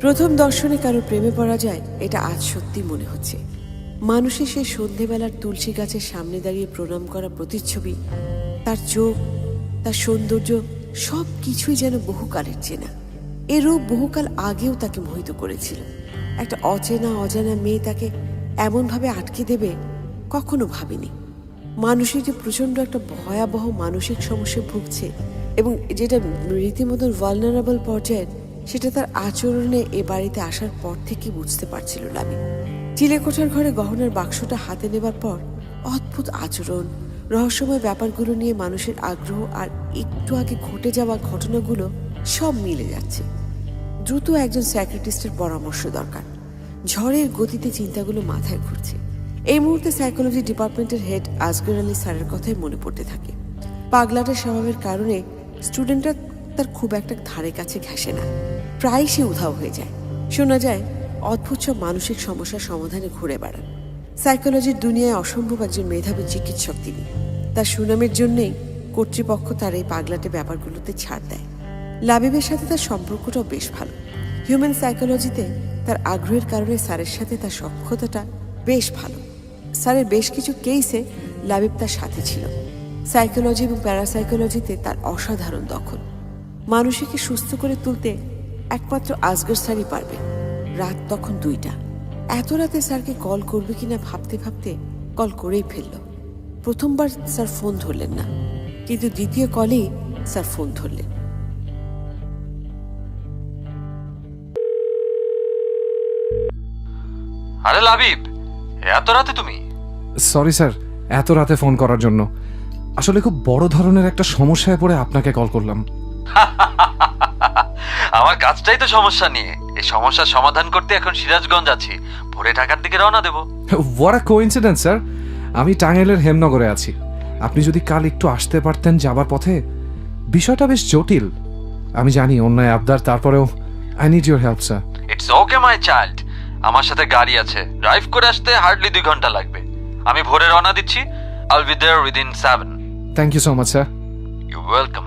প্রথম দর্শনে কারো প্রেমে পড়া যায় এটা আজ সত্যি মনে হচ্ছে। মানুষের সেই সন্ধেবেলার তুলসী গাছের সামনে দাঁড়িয়ে প্রণাম করা প্রতিচ্ছবি, তার চোখ, তার সৌন্দর্য, সব কিছুই যেন বহুকালের চেনা। এ রূপ বহুকাল আগেও তাকে মোহিত করেছিল। একটা অজানা মেয়ে তাকে এমনভাবে আটকে দেবে কখনো ভাবেনি। মানুষের যে প্রচণ্ড একটা ভয়াবহ মানসিক সমস্যা ভুগছে এবং যেটা রীতিমতন ভালনারেবল পর্যায়ের, সেটা তার আচরণে এ বাড়িতে আসার পর থেকে বুঝতে পারছিল লাবিব। চিলেকোঠার ঘরে গহনার বাক্সটা হাতে নেবার পর অদ্ভুত আচরণ, রহস্যময় ব্যাপারগুলো নিয়ে মানুষের আগ্রহ আর একটু আগে ঘটে যাওয়া ঘটনাগুলো সব মিলে যাচ্ছে। দ্রুত একজন সাইকিয়াট্রিস্টের পরামর্শ দরকার। ঝড়ের গতিতে চিন্তাগুলো মাথায় ঘুরছে। এই মুহূর্তে সাইকোলজি ডিপার্টমেন্টের হেড আসগর আলী স্যারের কথাই মনে পড়তে থাকে। পাগলাটের স্বভাবের কারণে স্টুডেন্টরা তার খুব একটা ধারে কাছে ঘেঁষে না, প্রায়ই সে উধাও হয়ে যায়। শোনা যায় অদ্ভুত সব মানসিক সমস্যার সমাধানে ঘুরে বেড়ান। সাইকোলজির দুনিয়ায় অসম্ভব একজন মেধাবী চিকিৎসক তিনি। তার সুনামের জন্যেই কর্তৃপক্ষ তার এই পাগলাটে ব্যাপারগুলোতে ছাড় দেয়। লাবিবের সাথে তার সম্পর্কটাও বেশ ভালো। হিউম্যান সাইকোলজিতে তার আগ্রহের কারণে স্যারের সাথে তার সখ্যতাটা বেশ ভালো। স্যারের বেশ কিছু কেসে লাবিব তার সাথে ছিল। সাইকোলজি এবং প্যারাসাইকোলজিতে তার অসাধারণ দখল। মানুষকে সুস্থ করে তুলতে একমাত্র আসগর স্যারই পারবে। রাত তখন 2টা। এত রাতে স্যারকে কল করবে কিনা ভাবতে ভাবতে কল করেই ফেলল। প্রথমবার স্যার ফোন ধরলেন না, কিন্তু দ্বিতীয় কলেই স্যার ফোন ধরলেন। আরে লাবিব, এত রাতে তুমি? সরি স্যার, এত রাতে ফোন করার জন্য। আসলে খুব বড় ধরনের একটা সমস্যায় পড়ে আপনাকে কল করলাম। আমার কাজটাই তো সমস্যা নিয়ে। এই সমস্যার সমাধান করতে এখন সিরাজগঞ্জ আছি, ভোরে ঢাকার দিকে রওনা দেব। হোয়াট আ কোইন্সিডেন্স স্যার, আমি টাঙ্গাইলের হেমনগরে আছি। আপনি যদি কাল একটু আসতে পারতেন যাবার পথে। বিষয়টা বেশ জটিল, আমি জানি, অন্যায় আবদার, তারপরেও I need your help sir. It's okay my child, আমার সাথে গাড়ি আছে, ড্রাইভ করে আসতে হার্ডলি 2 ঘন্টা লাগবে। আমি ভোরে রওনা দিচ্ছি। I will be there within 7। Thank you so much sir. You welcome.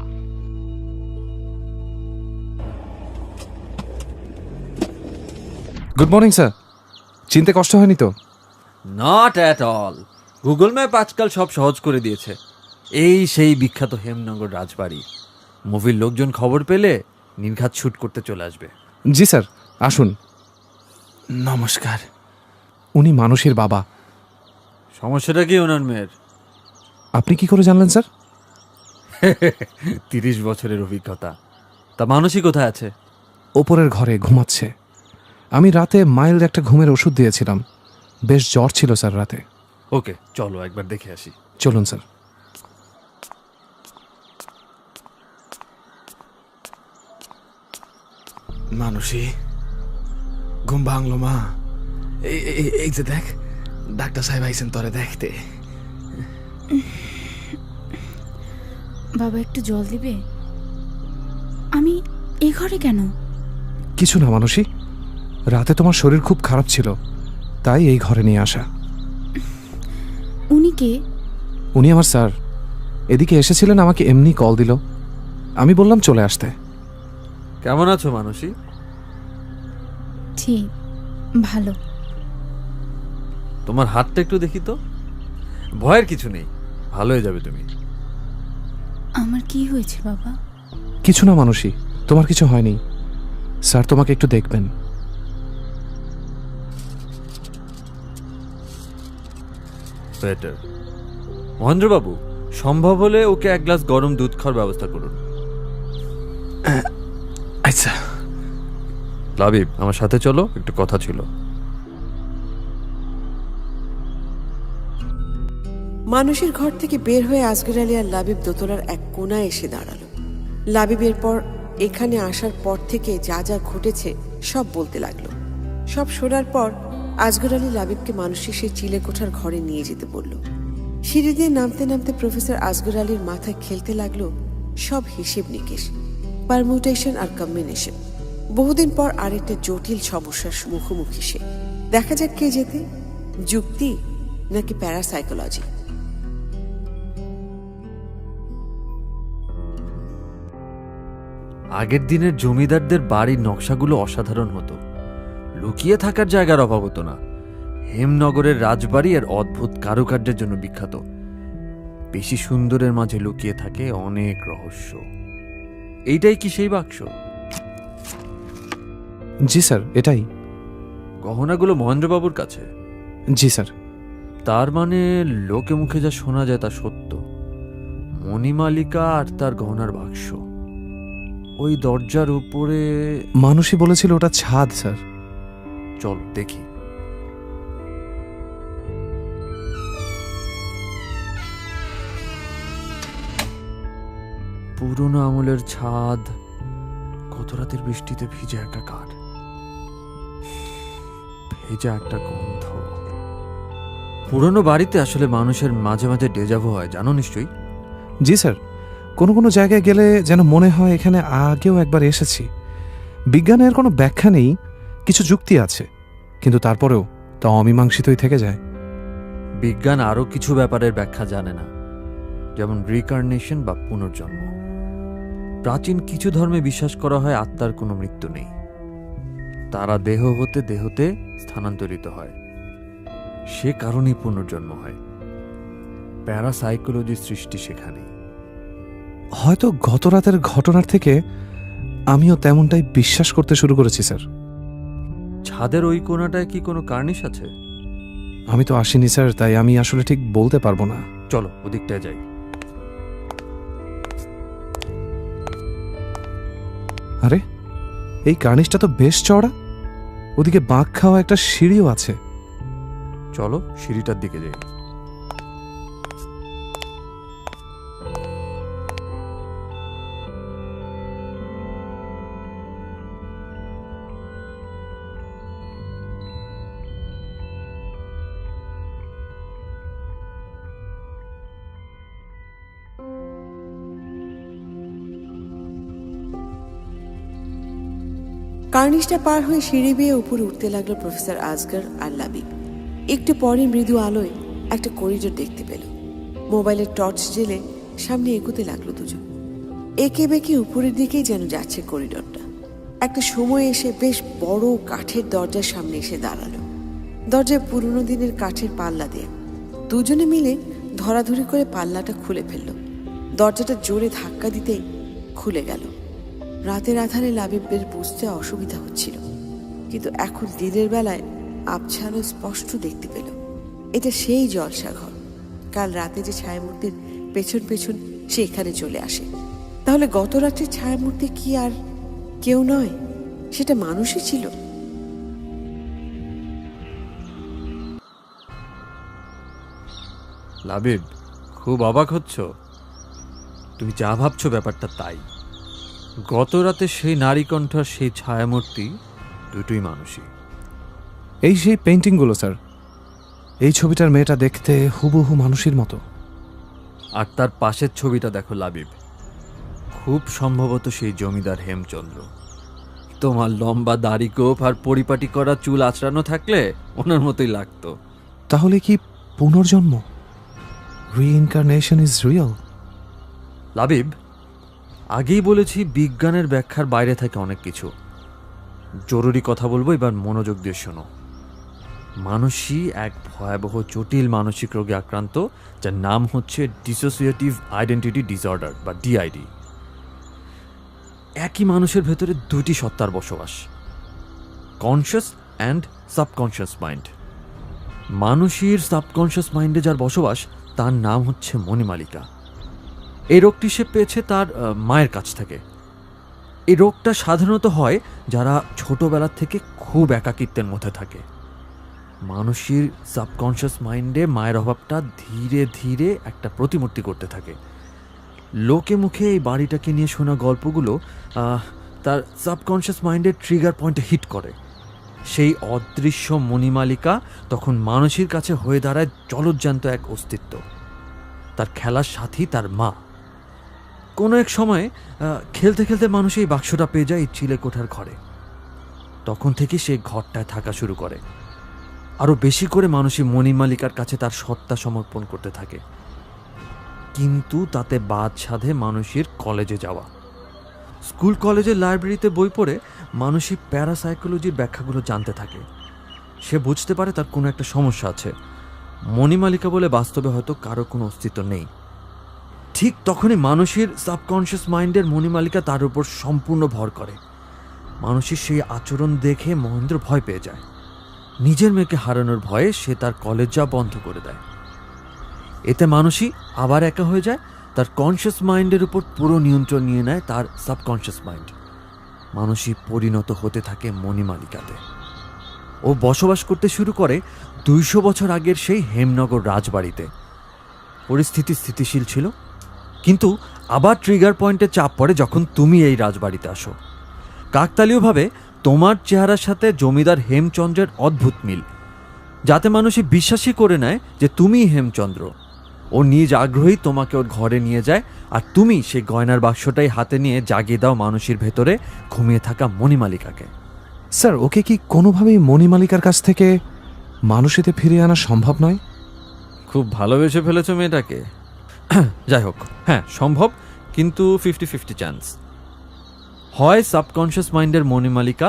Good morning sir. চিনতে কষ্ট হয়নি তো? Not at all. Google map আজকাল সব সহজ করে দিয়েছে। এই সেই বিখ্যাত হেমনগর রাজবাড়ি। মুভির লোকজন খবর পেলে নির্ঘাত শুট করতে চলে আসবে। জি স্যার, আসুন। নমস্কার। উনি মানুষের বাবা। সমস্যাটা কি ওনার মেয়ের? আপনি কি করে জানলেন স্যার? 30 বছরের অভিজ্ঞতা। তা মানসী কোথায় আছে? ওপরের ঘরে ঘুমাচ্ছে। আমি রাতে মাইল্ড একটা ঘুমের ওষুধ দিয়েছিলাম। বেশ জ্বর ছিল স্যার রাতে। ওকে, চলো একবার দেখে আসি। চলুন স্যার। মানুষই ঘুম ভাঙলো মা? এই যে দেখ, ডাক্তার সাহেব আইছেন তোরে দেখতে। বাবা একটু জল দিবে? আমি এ ঘরে কেন? কিছু না মানসী, রাতে তোমার শরীর খুব খারাপ ছিল, তাই এই ঘরে নিয়ে আসা। উনি কে? উনি আমার স্যার। এদিকে এসেছিলেন, আমাকে এমনি কল দিল, আমি বললাম চলে আসতে। কেমন আছো মানসী? ঠিক ভালো। তোমার হাতটা একটু দেখি তো। ভয়ের কিছু নেই, ভালো হয়ে যাবে তুমি। আমার কি হয়েছে বাবা? কিছু না মানসী, তোমার কিছু হয়নি। স্যার তোমাকে একটু দেখবেন। বেটার। মহেন্দ্রবাবু, সম্ভব হলে ওকে 1 গ্লাস গরম দুধ খাওয়ার ব্যবস্থা করুন। আচ্ছা। লাবিব, আমার সাথে চলো, একটু কথা ছিল। মানুষের ঘর থেকে বের হয়ে আসগর আলী আর লাবিব দোতলার এক কোণায় এসে দাঁড়ালো। লাবিবের পর এখানে আসার পর থেকে যা যা ঘটেছে সব বলতে লাগলো। সব শোনার পর আসগর আলী লাবিবকে মানুষের সেই চিলেকোঠার ঘরে নিয়ে যেতে বলল। সিঁড়ি দিয়ে নামতে নামতে প্রফেসর আসগর আলীর মাথায় খেলতে লাগলো সব হিসেব নিকেশ, পারমুটেশন আর কম্বিনেশন। বহুদিন পর আরেকটা জটিল সমস্যার মুখোমুখি সে। দেখা যাক কে যেতে, যুক্তি নাকি প্যারাসাইকোলজি। আগের দিনের জমিদারদের বাড়ির নকশাগুলো অসাধারণ হতো, লুকিয়ে থাকার জায়গার অভাব হতো না। হেমনগরের রাজবাড়ি আর অদ্ভুত কারুকার্যের জন্য বিখ্যাত। বেশি সুন্দরের মাঝে লুকিয়ে থাকে অনেক রহস্য। এইটাই কি সেই বাক্স? জি স্যার, এটাই। গহনাগুলো মহেন্দ্রবাবুর কাছে? জি স্যার। তার মানে লোকে মুখে যা শোনা যায় তা সত্য। মণিমালিকা আর তার গহনার বাক্স ওই দরজার উপরে। মানুষই বলেছিল ওটা ছাদ স্যার। চল দেখি। পুরনো আমলের ছাদ, গত রাতের বৃষ্টিতে ভিজে একাকার, ভেজা একটা গন্ধ। পুরনো বাড়িতে আসলে মানুষের মাঝে মাঝে ডেজাভু হয়, জানো নিশ্চয়ই। জি স্যার, কোনো কোনো জায়গায় গেলে যেন মনে হয় এখানে আগেও একবার এসেছি। বিজ্ঞানের কোনো ব্যাখ্যা নেই, কিছু যুক্তি আছে, কিন্তু তারপরেও তা অমীমাংসিতই থেকে যায়। বিজ্ঞান আরও কিছু ব্যাপারের ব্যাখ্যা জানে না, যেমন রিকার্নেশন বা পুনর্জন্ম। প্রাচীন কিছু ধর্মে বিশ্বাস করা হয় আত্মার কোনো মৃত্যু নেই, তারা দেহ হতে দেহতে স্থানান্তরিত হয়, সে কারণেই পুনর্জন্ম হয়। প্যারাসাইকোলজির সৃষ্টি সেখানে। হয়তো গত রাতের ঘটনার থেকে আমিও তেমনটাই বিশ্বাস করতে শুরু করেছি স্যার। ছাদের ওই কোণাটায় কি কোনো কার্নিশ আছে? আমি তো আসিনি স্যার, তাই আমি আসলে ঠিক বলতে পারবো না। চলো ওদিকটায় যাই। আরে, এই কার্নিশটা তো বেশ চওড়া, ওদিকে বাঁক খাওয়া একটা সিঁড়িও আছে। চলো সিঁড়িটার দিকে যাই। কার্নিশটা পার হয়ে সিঁড়ি বেয়ে উপরে উঠতে লাগলো প্রফেসর আজগর আর লাবিব। একটু পরে মৃদু আলোয় একটা করিডোর দেখতে পেল। মোবাইলের টর্চ জেলে সামনে এগোতে লাগলো দুজন। একে বেঁকে উপরের দিকেই যেন যাচ্ছে করিডোরটা। একটা সময় এসে বেশ বড় কাঠের দরজার সামনে এসে দাঁড়ালো। দরজায় পুরনো দিনের কাঠের পাল্লা দেয়া। দুজনে মিলে ধরাধরি করে পাল্লাটা খুলে ফেলল। দরজাটা জোরে ধাক্কা দিতেই খুলে গেল। রাতের আধারে লাবিবের বুঝতে অসুবিধা হচ্ছিল, কিন্তু এখন দিনের বেলায় আবছা আলো স্পষ্ট দেখতে পেল। এটা সেই জলসাঘর। কাল রাতে যে ছায়ামূর্তির পেছন পেছন সে এখানে চলে আসে। তাহলে গত রাত্রের ছায়ামূর্তি কি আর কেউ নয়, সেটা মানুষই ছিল। লাবিব, খুব অবাক হচ্ছ? তুমি যা ভাবছো ব্যাপারটা তাই। গত রাতে সেই নারীকণ্ঠ আর সেই ছায়ামূর্তি দুটোই মানুষই। এই সেই পেন্টিংগুলো স্যার। এই ছবিটার মেয়েটা দেখতে হুবহু মানুষের মতো। আর তার পাশের ছবিটা দেখো লাবিব, খুব সম্ভবত সেই জমিদার হেমচন্দ্র। তোমার লম্বা দাড়ি গোঁফ আর পরিপাটি করা চুল আঁচড়ানো থাকলে ওনার মতোই লাগতো। তাহলে কি পুনর্জন্ম? Reincarnation is real? লাবিব, আগেই বলেছি বিজ্ঞানের ব্যাখ্যার বাইরে থাকে অনেক কিছু। জরুরি কথা বলবো, এবার মনোযোগ দিয়ে শোনো। মানুষই এক ভয়াবহ জটিল মানসিক রোগে আক্রান্ত, যার নাম হচ্ছে ডিসোসিয়েটিভ আইডেন্টিটি ডিসঅর্ডার বা ডিআইডি। একই মানুষের ভেতরে দুটি সত্তার বসবাস, কনশিয়াস অ্যান্ড সাবকনশিয়াস মাইন্ড। মানুষের সাবকনশিয়াস মাইন্ডে যার বসবাস তার নাম হচ্ছে মণিমালিকা। এই রোগটি সে পেয়েছে তার মায়ের কাছ থেকে। এই রোগটা সাধারণত হয় যারা ছোটবেলা থেকে খুব একাকিত্বের মধ্যে থাকে। মানুষের সাবকনশিয়াস মাইন্ডে মায়ের অভাবটা ধীরে ধীরে একটা প্রতিমূর্তি করতে থাকে। লোকে মুখে এই বাড়িটাকে নিয়ে শোনা গল্পগুলো তার সাবকনশিয়াস মাইন্ডের ট্রিগার পয়েন্টে হিট করে। সেই অদৃশ্য মণিমালিকা তখন মানুষের কাছে হয়ে দাঁড়ায় জলজ্জান্ত এক অস্তিত্ব, তার খেলার সাথী তার মা। কোনো এক সময় খেলতে খেলতে মানুষ এই বাক্সটা পেয়ে যায় এই চিলে কোঠার ঘরে। তখন থেকে সে ঘরটায় থাকা শুরু করে। আরও বেশি করে মানুষই মণিমালিকার কাছে তার সত্তা সমর্পণ করতে থাকে। কিন্তু তাতে বাদ সাধে মানুষের কলেজে যাওয়া। স্কুল কলেজের লাইব্রেরিতে বই পড়ে মানুষই প্যারাসাইকোলজির ব্যাখ্যাগুলো জানতে থাকে। সে বুঝতে পারে তার কোনো একটা সমস্যা আছে। মণিমালিকা বলে বাস্তবে হয়তো কারো কোনো অস্তিত্ব নেই। ঠিক তখনই মানুষের সাবকনশিয়াস মাইন্ডের মণিমালিকা তার উপর সম্পূর্ণ ভর করে। মানুষের সেই আচরণ দেখে মহেন্দ্র ভয় পেয়ে যায়। নিজের মেয়েকে হারানোর ভয়ে সে তার কলেজ যাওয়া বন্ধ করে দেয়। এতে মানুষই আবার একা হয়ে যায়, তার কনসিয়াস মাইন্ডের উপর পুরো নিয়ন্ত্রণ নিয়ে নেয় তার সাবকনসিয়াস মাইন্ড। মানুষই পরিণত হতে থাকে মণিমালিকাতে। ও বসবাস করতে শুরু করে 200 বছর আগের সেই হেমনগর রাজবাড়িতে। পরিস্থিতি স্থিতিশীল ছিল, কিন্তু আবার ট্রিগার পয়েন্টে চাপ পড়ে যখন তুমি এই রাজবাড়িতে আসো। কাকতালীয়ভাবে তোমার চেহারার সাথে জমিদার হেমচন্দ্রের অদ্ভুত মিল, যাতে মানুষই বিশ্বাসই করে নেয় যে তুমিই হেমচন্দ্র। ও নিজ আগ্রহী তোমাকে ওর ঘরে নিয়ে যায়, আর তুমি সেই গয়নার বাক্সটাই হাতে নিয়ে জাগিয়ে দাও মানুষের ভেতরে ঘুমিয়ে থাকা মণিমালিকাকে। স্যার, ওকে কি কোনোভাবেই মণিমালিকার কাছ থেকে মানুষেতে ফিরিয়ে আনা সম্ভব নয়? খুব ভালোবেসে ফেলেছো মেয়েটাকে। যাই হোক, হ্যাঁ সম্ভব, কিন্তু 50-50 চান্স। হয় সাবকনশিয়াস মাইন্ডের মণিমালিকা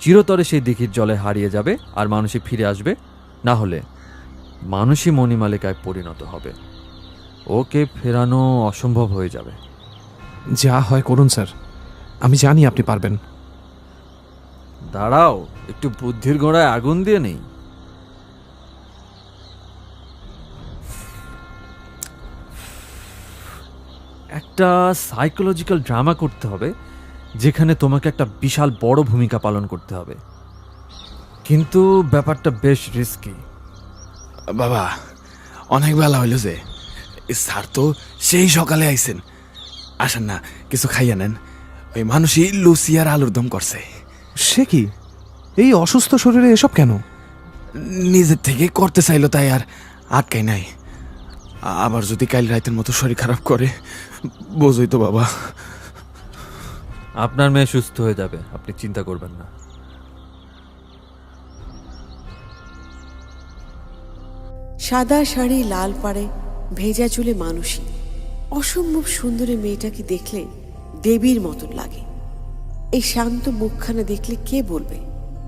চিরতরে সেই দিঘির জলে হারিয়ে যাবে আর মানুষই ফিরে আসবে, না হলে মানুষই মণিমালিকায় পরিণত হবে। ওকে ফেরানো অসম্ভব হয়ে যাবে। যা হয় করুন স্যার, আমি জানি আপনি পারবেন। দাঁড়াও, একটু বুদ্ধির গোড়ায় আগুন দিয়ে নেই। একটা সাইকোলজিক্যাল ড্রামা করতে হবে, যেখানে তোমাকে একটা বিশাল বড় ভূমিকা পালন করতে হবে, কিন্তু ব্যাপারটা বেশ রিস্কি। বাবা, অনেক বেলা হইল যে, স্যার তো সেই সকালে আইছেন। আসেন না, কিছু খাইয়া নেন। ওই মানুষই লুচি আর আলুর দম করছে। সে কি, এই অসুস্থ শরীরে এসব কেন? নিজের থেকে করতে চাইলো, তাই আর আটকাই নাই। আবার যদি কাল রাতের মতো শরীর খারাপ করে, বোঝই তো বাবা। আপনার মেয়ে সুস্থ হয়ে যাবে, আপনি চিন্তা করবেন না। সাদা শাড়ি, লাল পাড়ে, ভেজা চুলে মানুষই অসম্ভব সুন্দরী মেয়েটাকে দেখলে দেবীর মতন লাগে। এই শান্ত মুখখানা দেখলে কে বলবে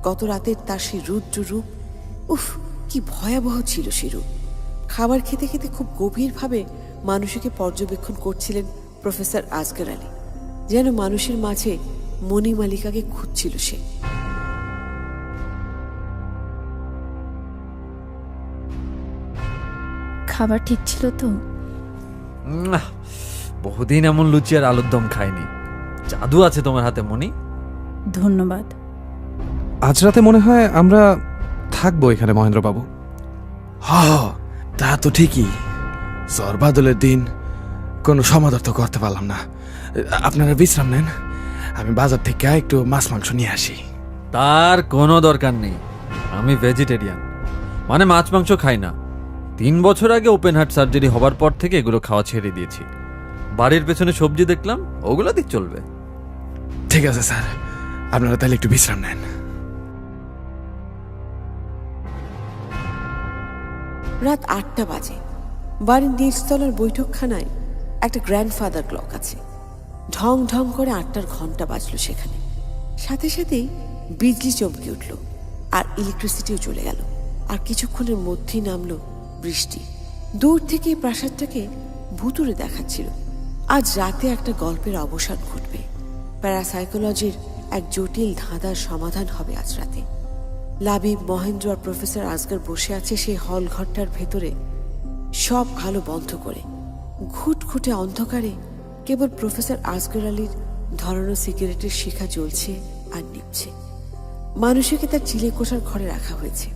গত রাতের তার সেই রুদ্র রূপ? উফ, কি ভয়াবহ ছিল সে রূপ। খাবার খেতে খেতে খুব গভীরভাবে মানুষকে পর্যবেক্ষণ করছিলেন প্রফেসর আসগর আলী, যেন মানুষের মাঝে মণিমালিকাকে খুঁজছিল সে। খাবার ঠিক ছিল তো? বহুদিন এমন লুচি আর আলুর দম খাইনি। জাদু আছে তোমার হাতে মণি। ধন্যবাদ। আজ রাতে মনে হয় আমরা থাকবো এখানে মহেন্দ্রবাবু। হ, তা তো ঠিকই। জ্বর বাদলের দিন কোনো সমাধান তো করতে পারলাম না। আপনারা বিশ্রাম নেন, আমি বাজার থেকে একটু মাছ মাংস নিয়ে আসি। তার কোনো দরকার নেই, আমি ভেজিটেরিয়ান, মানে মাছ মাংস খাই না। 3 বছর আগে ওপেন হার্ট সার্জারি হবার পর থেকে এগুলো খাওয়া ছেড়ে দিয়েছি। বাড়ির পেছনে সবজি দেখলাম, ওগুলো দিয়ে চলবে। ঠিক আছে স্যার, আপনারা তাহলে একটু বিশ্রাম নেন। রাত 8টা বাজে। বাড়ির নিচতলার বৈঠকখানায় একটা গ্র্যান্ডফাদার ক্লক আছে। ঢং ঢং করে 8টার ঘন্টা বাজলো সেখানে। সাথে সাথেই বিজলি চমকে উঠল, আর ইলেকট্রিসিটিও চলে গেল। আর কিছুক্ষণের মধ্যেই নামলো বৃষ্টি। দূর থেকে এই প্রাসাদটাকে ভুতুড়ে দেখাচ্ছিল। আজ রাতে একটা গল্পের অবসান ঘটবে। প্যারাসাইকোলজির এক জটিল ধাঁধার সমাধান হবে আজ রাতে। লাবিব, মহেন্দ্র আর প্রফেসর আসগর বসে আছে সেই হল ঘরটার ভেতরে, সব আলো বন্ধ করে। ঘুটঘুটে অন্ধকারে কেবল প্রফেসর আসগর আলীর ধরানো সিগারেটের শিখা জ্বলছে আর নিভছে। মানুষকে তার চিলে কোষার ঘরে রাখা হয়েছে।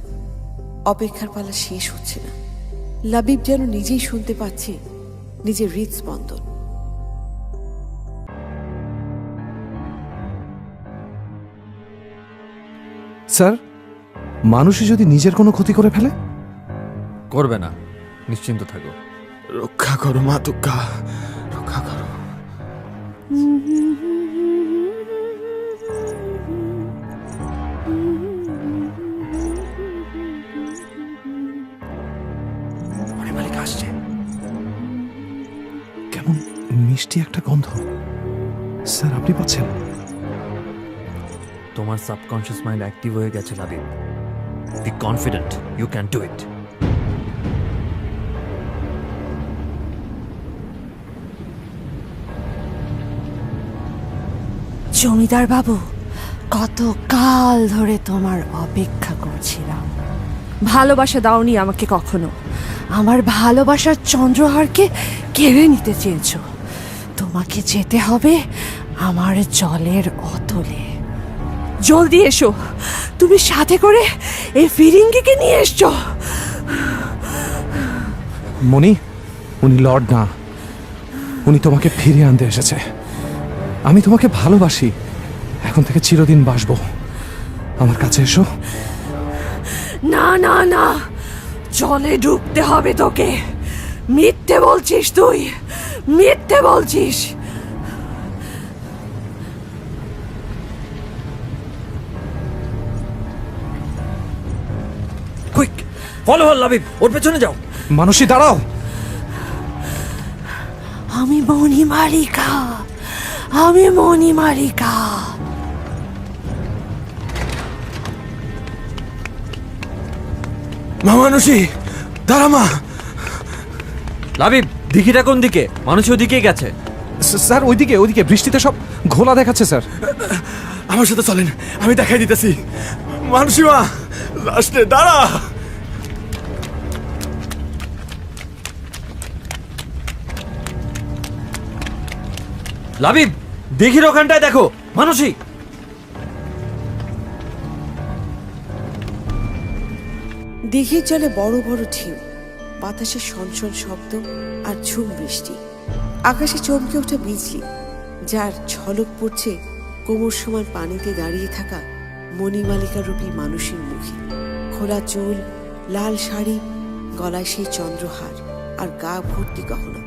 অপেক্ষার পালা শেষ হচ্ছে না। লাবিব যেন নিজেই শুনতে পাচ্ছে নিজের হৃদস্পন্দন। স্যার, মানুষই যদি নিজের কোনো ক্ষতি করে ফেলে? করবে না, নিশ্চিন্ত থাকো। রক্ষা করো মা দুর্গা, রক্ষা করো। মণিমালিকা আসছে। কেমন মিষ্টি একটা গন্ধ। স্যার, আপনি পাচ্ছেন? তোমার সাবকনশিয়াস মাইন্ড অ্যাক্টিভ হয়ে গেছে Labib. Be confident, you can do it. জমিদার বাবু, কত কাল ধরে তোমার অপেক্ষা করছিলাম। ভালোবাসা দাওনি আমাকে কখনো। আমার ভালোবাসার চন্দ্রহারকে কেড়ে নিতে চেয়েছো। তোমাকে যেতে হবে আমার জলের অতলে। জলদি এসো, তুমি সাথে করে এই ফিরিঙ্গিকে নিয়ে এসছো। মনি, উনি লর্ড না, উনি তোমাকে ফিরিয়ে আনতে এসেছে। আমি তোমাকে ভালোবাসি, এখন থেকে চিরদিন বাসবো। আমার কাছে এসো। না না না, জলে ডুবতে হবে তোকে। মিথ্যে বলছিস তুই, মিথ্যে বলছিস। কুইক ফলো হল লাবিব, ওর পেছনে যাও। মানসী দাঁড়াও। আমি মণিমালিকা, আমি মণিমালিকা। মা মানসী, দাঁড়া মা। লাবিব, দিঘিটা কোন দিকে? মানুষ ওদিকেই গেছে। স্যার ওইদিকে, ওইদিকে বৃষ্টিতে সব ঘোলা দেখাচ্ছে স্যার। আমার সাথে চলেন, আমি দেখাই দিতেছি। মানসী মা, লাস্টে দাঁড়া। লাবিব, দিঘির ওখানটায় দেখো মানুষই। দিঘির জলে বড় বড় ঢেউ, বাতাসে সনসন শব্দ আর ঝুম বৃষ্টি। আকাশে চমকে ওঠা বিজলি, যার ঝলক পড়ছে কোমর সমান পানিতে দাঁড়িয়ে থাকা মণিমালিকা রূপী মানুষের মুখে। খোলা চুল, লাল শাড়ি, গলায় সেই চন্দ্রহার, আর গা ভর্তি গহনা।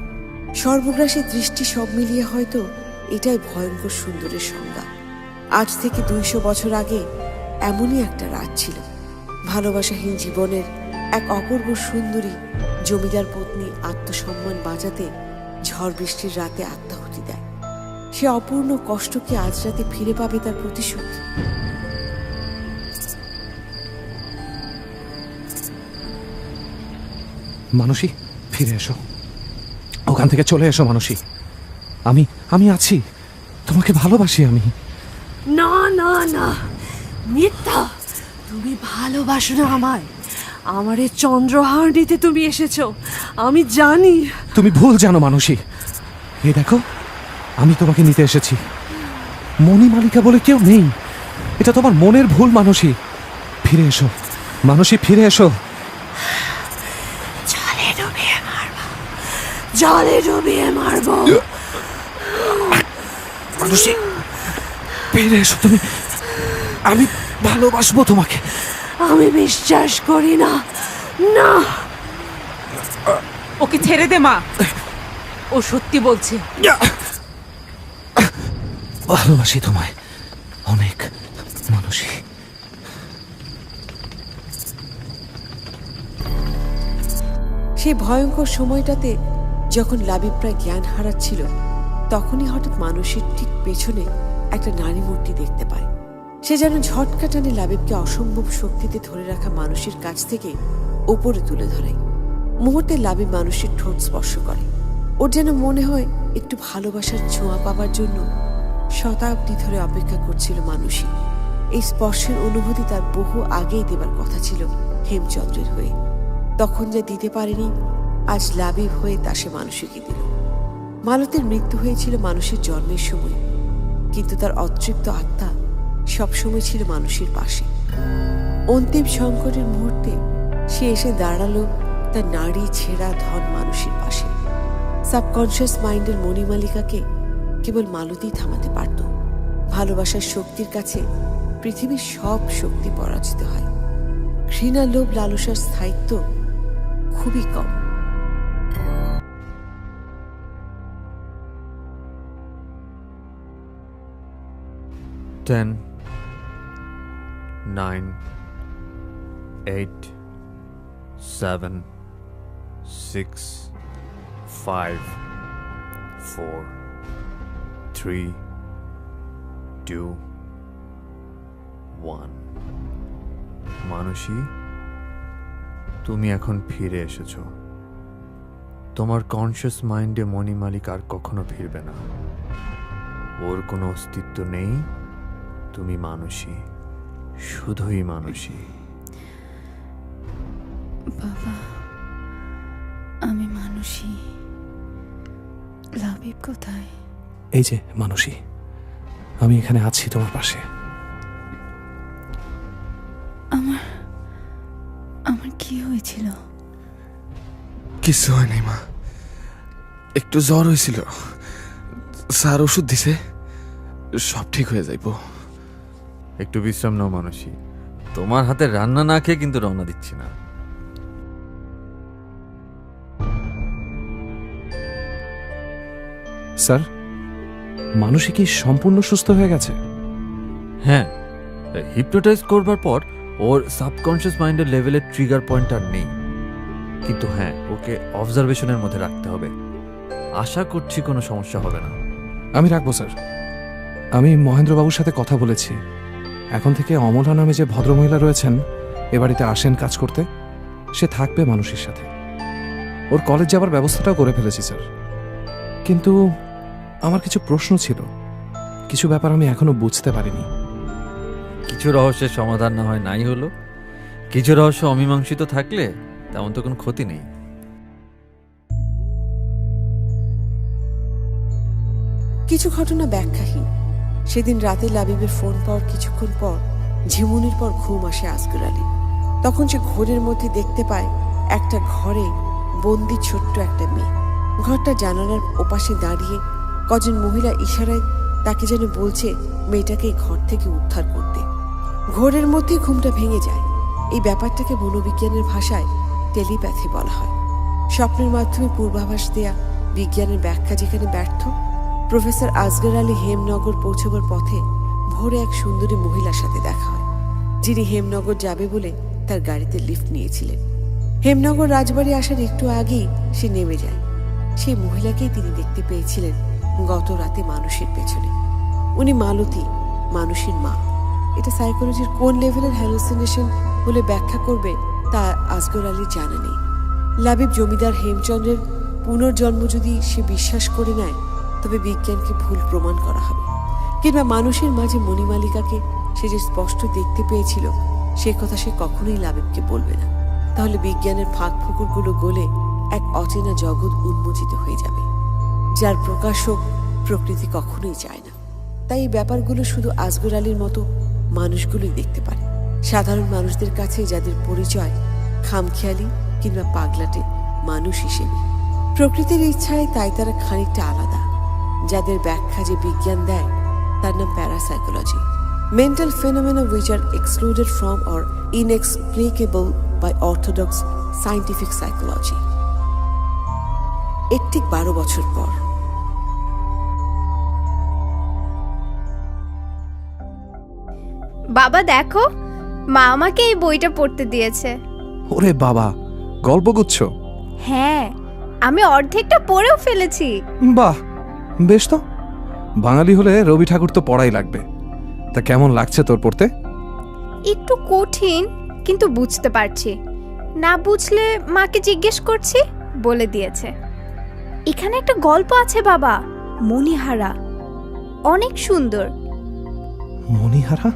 সর্বগ্রাসী দৃষ্টি সব মিলিয়ে হয়তো এটাই ভয়ঙ্কর সুন্দরের সংজ্ঞা। আজ থেকে 200 বছর আগে এমনই একটা রাত ছিল। ভালোবাসাহীন জীবনের এক অপূর্ব সুন্দরী জমিদার পত্নী আত্মসম্মান বাঁচাতে ঝড় বৃষ্টির রাতে আত্মাহুতি দেয়। সে অপূর্ণ কষ্টকে আজ রাতে ফিরে পাবে তার প্রতিশোধ। মানসী, ফিরে এসো, ওখান থেকে চলে এসো মানসী। আমি আমি আছি, তোমাকে ভালোবাসি আমি। না না না, মিথ্যা। তুমি ভালোবাসো না আমায়। আমার এই চন্দ্রহার নিতে তুমি এসেছো, আমি জানি। তুমি ভুল জানো মানসী। এই দেখো, আমি তোমাকে নিতে এসেছি। মণিমালিকা বলে কেউ নেই, এটা তোমার মনের ভুল মানসী। ফিরে এসো মানসী, ফিরে এসো। জলে ডুবিয়ে মারবো, জলে ডুবিয়ে মারবো। মানসী, ফিরে এসো তুমি। আমি ভালোবাসবো তোমাকে। আমি বিশ্বাস করি না। না, ওকে ছেড়ে দে মা, ও সত্যি বলছে। ভালোবাসি তোমায় অনেক মানসী। সেই ভয়ঙ্কর সময়টাতে যখন লাবিব প্রায় জ্ঞান হারাচ্ছিল, তখনই হঠাৎ মানুষের ঠিক পেছনে একটা নারী মূর্তি দেখতে পায়। সে যেন ঝটকা টানে লাবিবকে অসম্ভব শক্তিতে ধরে রাখা মানুষের কাছ থেকে ওপরে তুলে ধরে। মুহূর্তে লাবিব মানুষের ঠোঁট স্পর্শ করে। ওর যেন মনে হয় একটু ভালোবাসার ছোঁয়া পাবার জন্য শতাব্দী ধরে অপেক্ষা করছিল মানুষই। এই স্পর্শের অনুভূতি তার বহু আগেই দেবার কথা ছিল হেমচন্দ্রের হয়ে। তখন যা দিতে পারেনি, আজ লাবিব হয়ে তা সে মানুষকে দিল। মালতের মৃত্যু হয়েছিল মানুষের জন্মের সময়, কিন্তু তার অতৃপ্ত আত্মা সবসময় ছিল মানুষের পাশে। অন্তিম সংকটের মুহূর্তে সে এসে দাঁড়ালো তার নারী ছেঁড়া ধন মানুষের পাশে। সাবকনশিয়াস মাইন্ডের মণিমালিকাকে কেবল মালতী থামাতে পারত। ভালোবাসার শক্তির কাছে পৃথিবীর সব শক্তি পরাজিত হয়। ঘৃণা, লোভ, লালসার স্থায়িত্ব খুবই কম। 10, 9, 8, 7, 6, 5, 4, 3, 2, 1. মানসী, তুমি এখন ফিরে এসেছো। তোমার কনশিয়াস মাইন্ডে মণিমালিক আর কখনো ফিরবে না। ওর কোনো অস্তিত্ব নেই। তুমি মানুষই, শুধুই মানুষই। বাবা, আমি মানুষই। লাবিব কোথায়? এই যে মানুষই, আমি এখানে আছি তোমার পাশে। আমার কি হয়েছিল? কিছু হয় নাই মা, একটু জ্বর হয়েছিল, স্যার ওষুধ দিছে, সব ঠিক হয়ে যাইব। একটু বিশ্রাম নাও মানুষই। তোমার হাতে রান্না না খেয়ে কিন্তু রওনা দিচ্ছি না। স্যার, মানুষই কি সম্পূর্ণ সুস্থ হয়ে গেছে? হ্যাঁ, হিপনোটাইজ করবার পর ওর সাবকনশিয়াস মাইন্ডের লেভেলের ট্রিগার পয়েন্ট আর নেই। কিন্তু হ্যাঁ, ওকে অবজারভেশনের মধ্যে রাখতে হবে। আশা করছি কোনো সমস্যা হবে না। আমি রাখবো স্যার। আমি মহেন্দ্রবাবুর সাথে কথা বলেছি। এখন থেকে অমলা নামে যে ভদ্রমহিলা রয়েছেন এ বাড়িতে আসেন কাজ করতে, সে থাকবে মানুষের সাথে। ওর কলেজ যাবার ব্যবস্থাটাও করে ফেলেছি স্যার। কিন্তু আমার কিছু প্রশ্ন ছিল, কিছু ব্যাপার আমি এখনো বুঝতে পারিনি। কিছু রহস্যের সমাধান না হয় নাই হলো, কিছু রহস্য অমীমাংসিত থাকলে তেমন তো কোনো ক্ষতি নেই। কিছু ঘটনা ব্যাখ্যাহীন। সেদিন রাতে লাবিবের ফোন পাওয়ার কিছুক্ষণ পর ঝিমুনির পর ঘুম আসে আসগর আলী। তখন সে ঘোরের মধ্যে দেখতে পায় একটা ঘরে বন্দি ছোট্ট একটা মেয়ে। ঘরটা জানালার ওপাশে দাঁড়িয়ে কজন মহিলা ইশারায় তাকে যেন বলছে মেয়েটাকে এই ঘর থেকে উদ্ধার করতে। ঘোরের মধ্যে ঘুমটা ভেঙে যায়। এই ব্যাপারটাকে মনোবিজ্ঞানের ভাষায় টেলিপ্যাথি বলা হয়। স্বপ্নের মাধ্যমে পূর্বাভাস দেয়া বিজ্ঞানের ব্যাখ্যা যেখানে ব্যর্থ। প্রফেসর আসগর আলী হেমনগর পৌঁছবার পথে ভোরে এক সুন্দরী মহিলার সাথে দেখা হয়, যিনি হেমনগর যাবে বলে তার গাড়িতে লিফট নিয়েছিলেন। হেমনগর রাজবাড়ি আসার একটু আগেই সে নেমে যায়। সেই মহিলাকেই তিনি দেখতে পেয়েছিলেন গত রাতে মানুষের পেছনে। উনি মালতী, মানুষের মা। এটা সাইকোলজির কোন লেভেলের হ্যালুসিনেশন বলে ব্যাখ্যা করবে তা আসগর আলীর জানা নেই। লাবিব জমিদার হেমচন্দ্রের পুনর্জন্ম যদি সে বিশ্বাস করে নেয়, তবে বিজ্ঞানকে ভুল প্রমাণ করা হবে। কিংবা মানুষের মাঝে মণিমালিকাকে সে যে স্পষ্ট দেখতে পেয়েছিল, সে কথা সে কখনোই লাবিবকে বলবে না। তাহলে বিজ্ঞানের ফাঁক ফোকরগুলো গলে এক অচেনা জগৎ উন্মোচিত হয়ে যাবে, যার প্রকাশক প্রকৃতি কখনোই চায় না। তাই এই ব্যাপারগুলো শুধু আসগর আলীর মতো মানুষগুলোই দেখতে পারে। সাধারণ মানুষদের কাছে যাদের পরিচয় খামখেয়ালি কিংবা পাগলাটে মানুষ হিসেবে। প্রকৃতির ইচ্ছায় তাই তারা খানিকটা আলাদা। যাদের ব্যাখ্যা যে বিজ্ঞান দেয় তার নাম parapsychology. Mental phenomena which are excluded from or inexplicable by orthodox scientific psychology. এর ঠিক 12 বছর পর বাবা দেখো, মা আমাকে এই বইটা পড়তে দিয়েছে। ওরে বাবা, গল্পগুচ্ছ? হ্যাঁ, আমি অর্ধেকটা পড়েও ফেলেছি। বাহ, বেশ তো। বাঙালি হলে রবি ঠাকুর তো পড়াই লাগবে। তা কেমন লাগছে তোর পড়তে? একটু কঠিন, কিন্তু বুঝতে পারছি। না বুঝলে মাকে জিজ্ঞেস করছি, বলে দিয়েছে। এখানে একটা গল্প আছে বাবা, মণিহারা, অনেক সুন্দর। মণিহারা?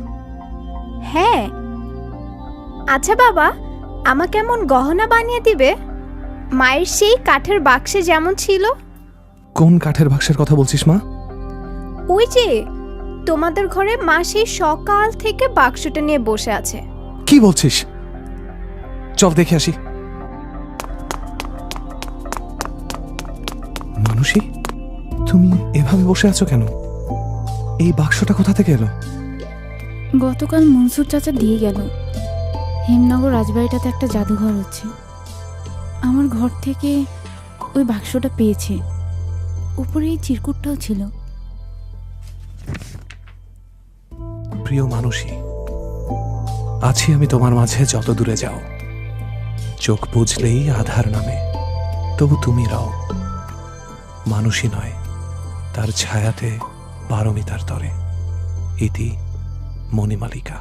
হ্যাঁ। আচ্ছা বাবা, আমাকে এমন গহনা বানিয়ে দিবে মায়ের সেই কাঠের বাক্সে যেমন ছিল। কোন কাঠের বাক্সের কথা বলছিস মা? ওই যে তোমাদের ঘরে মা সেই সকাল থেকে বাক্সটা নিয়ে বসে আছে। কি বলছিস? চল দেখে আসি। মানুষী, তুমি এভাবে বসে আছো কেন? এই বাক্সটা কোথা থেকে এলো? গতকাল মনসুর চাচা দিয়ে গেল। হেমনগর রাজবাড়িটাতে একটা জাদুঘর হচ্ছে। আমার ঘর থেকে ওই বাক্সটা পেয়েছে। উপরে এই চিরকুটটাও ছিল। প্রিয় মানুষী, আছি আমি তোমার মাঝে যত দূরে যাও। চোখ বুঝলেই আধার নামে, তবু তুমি রও। মানুষই নয়, তার ছায়াতে পারমিতার তরে। ইতি মণিমালিকা।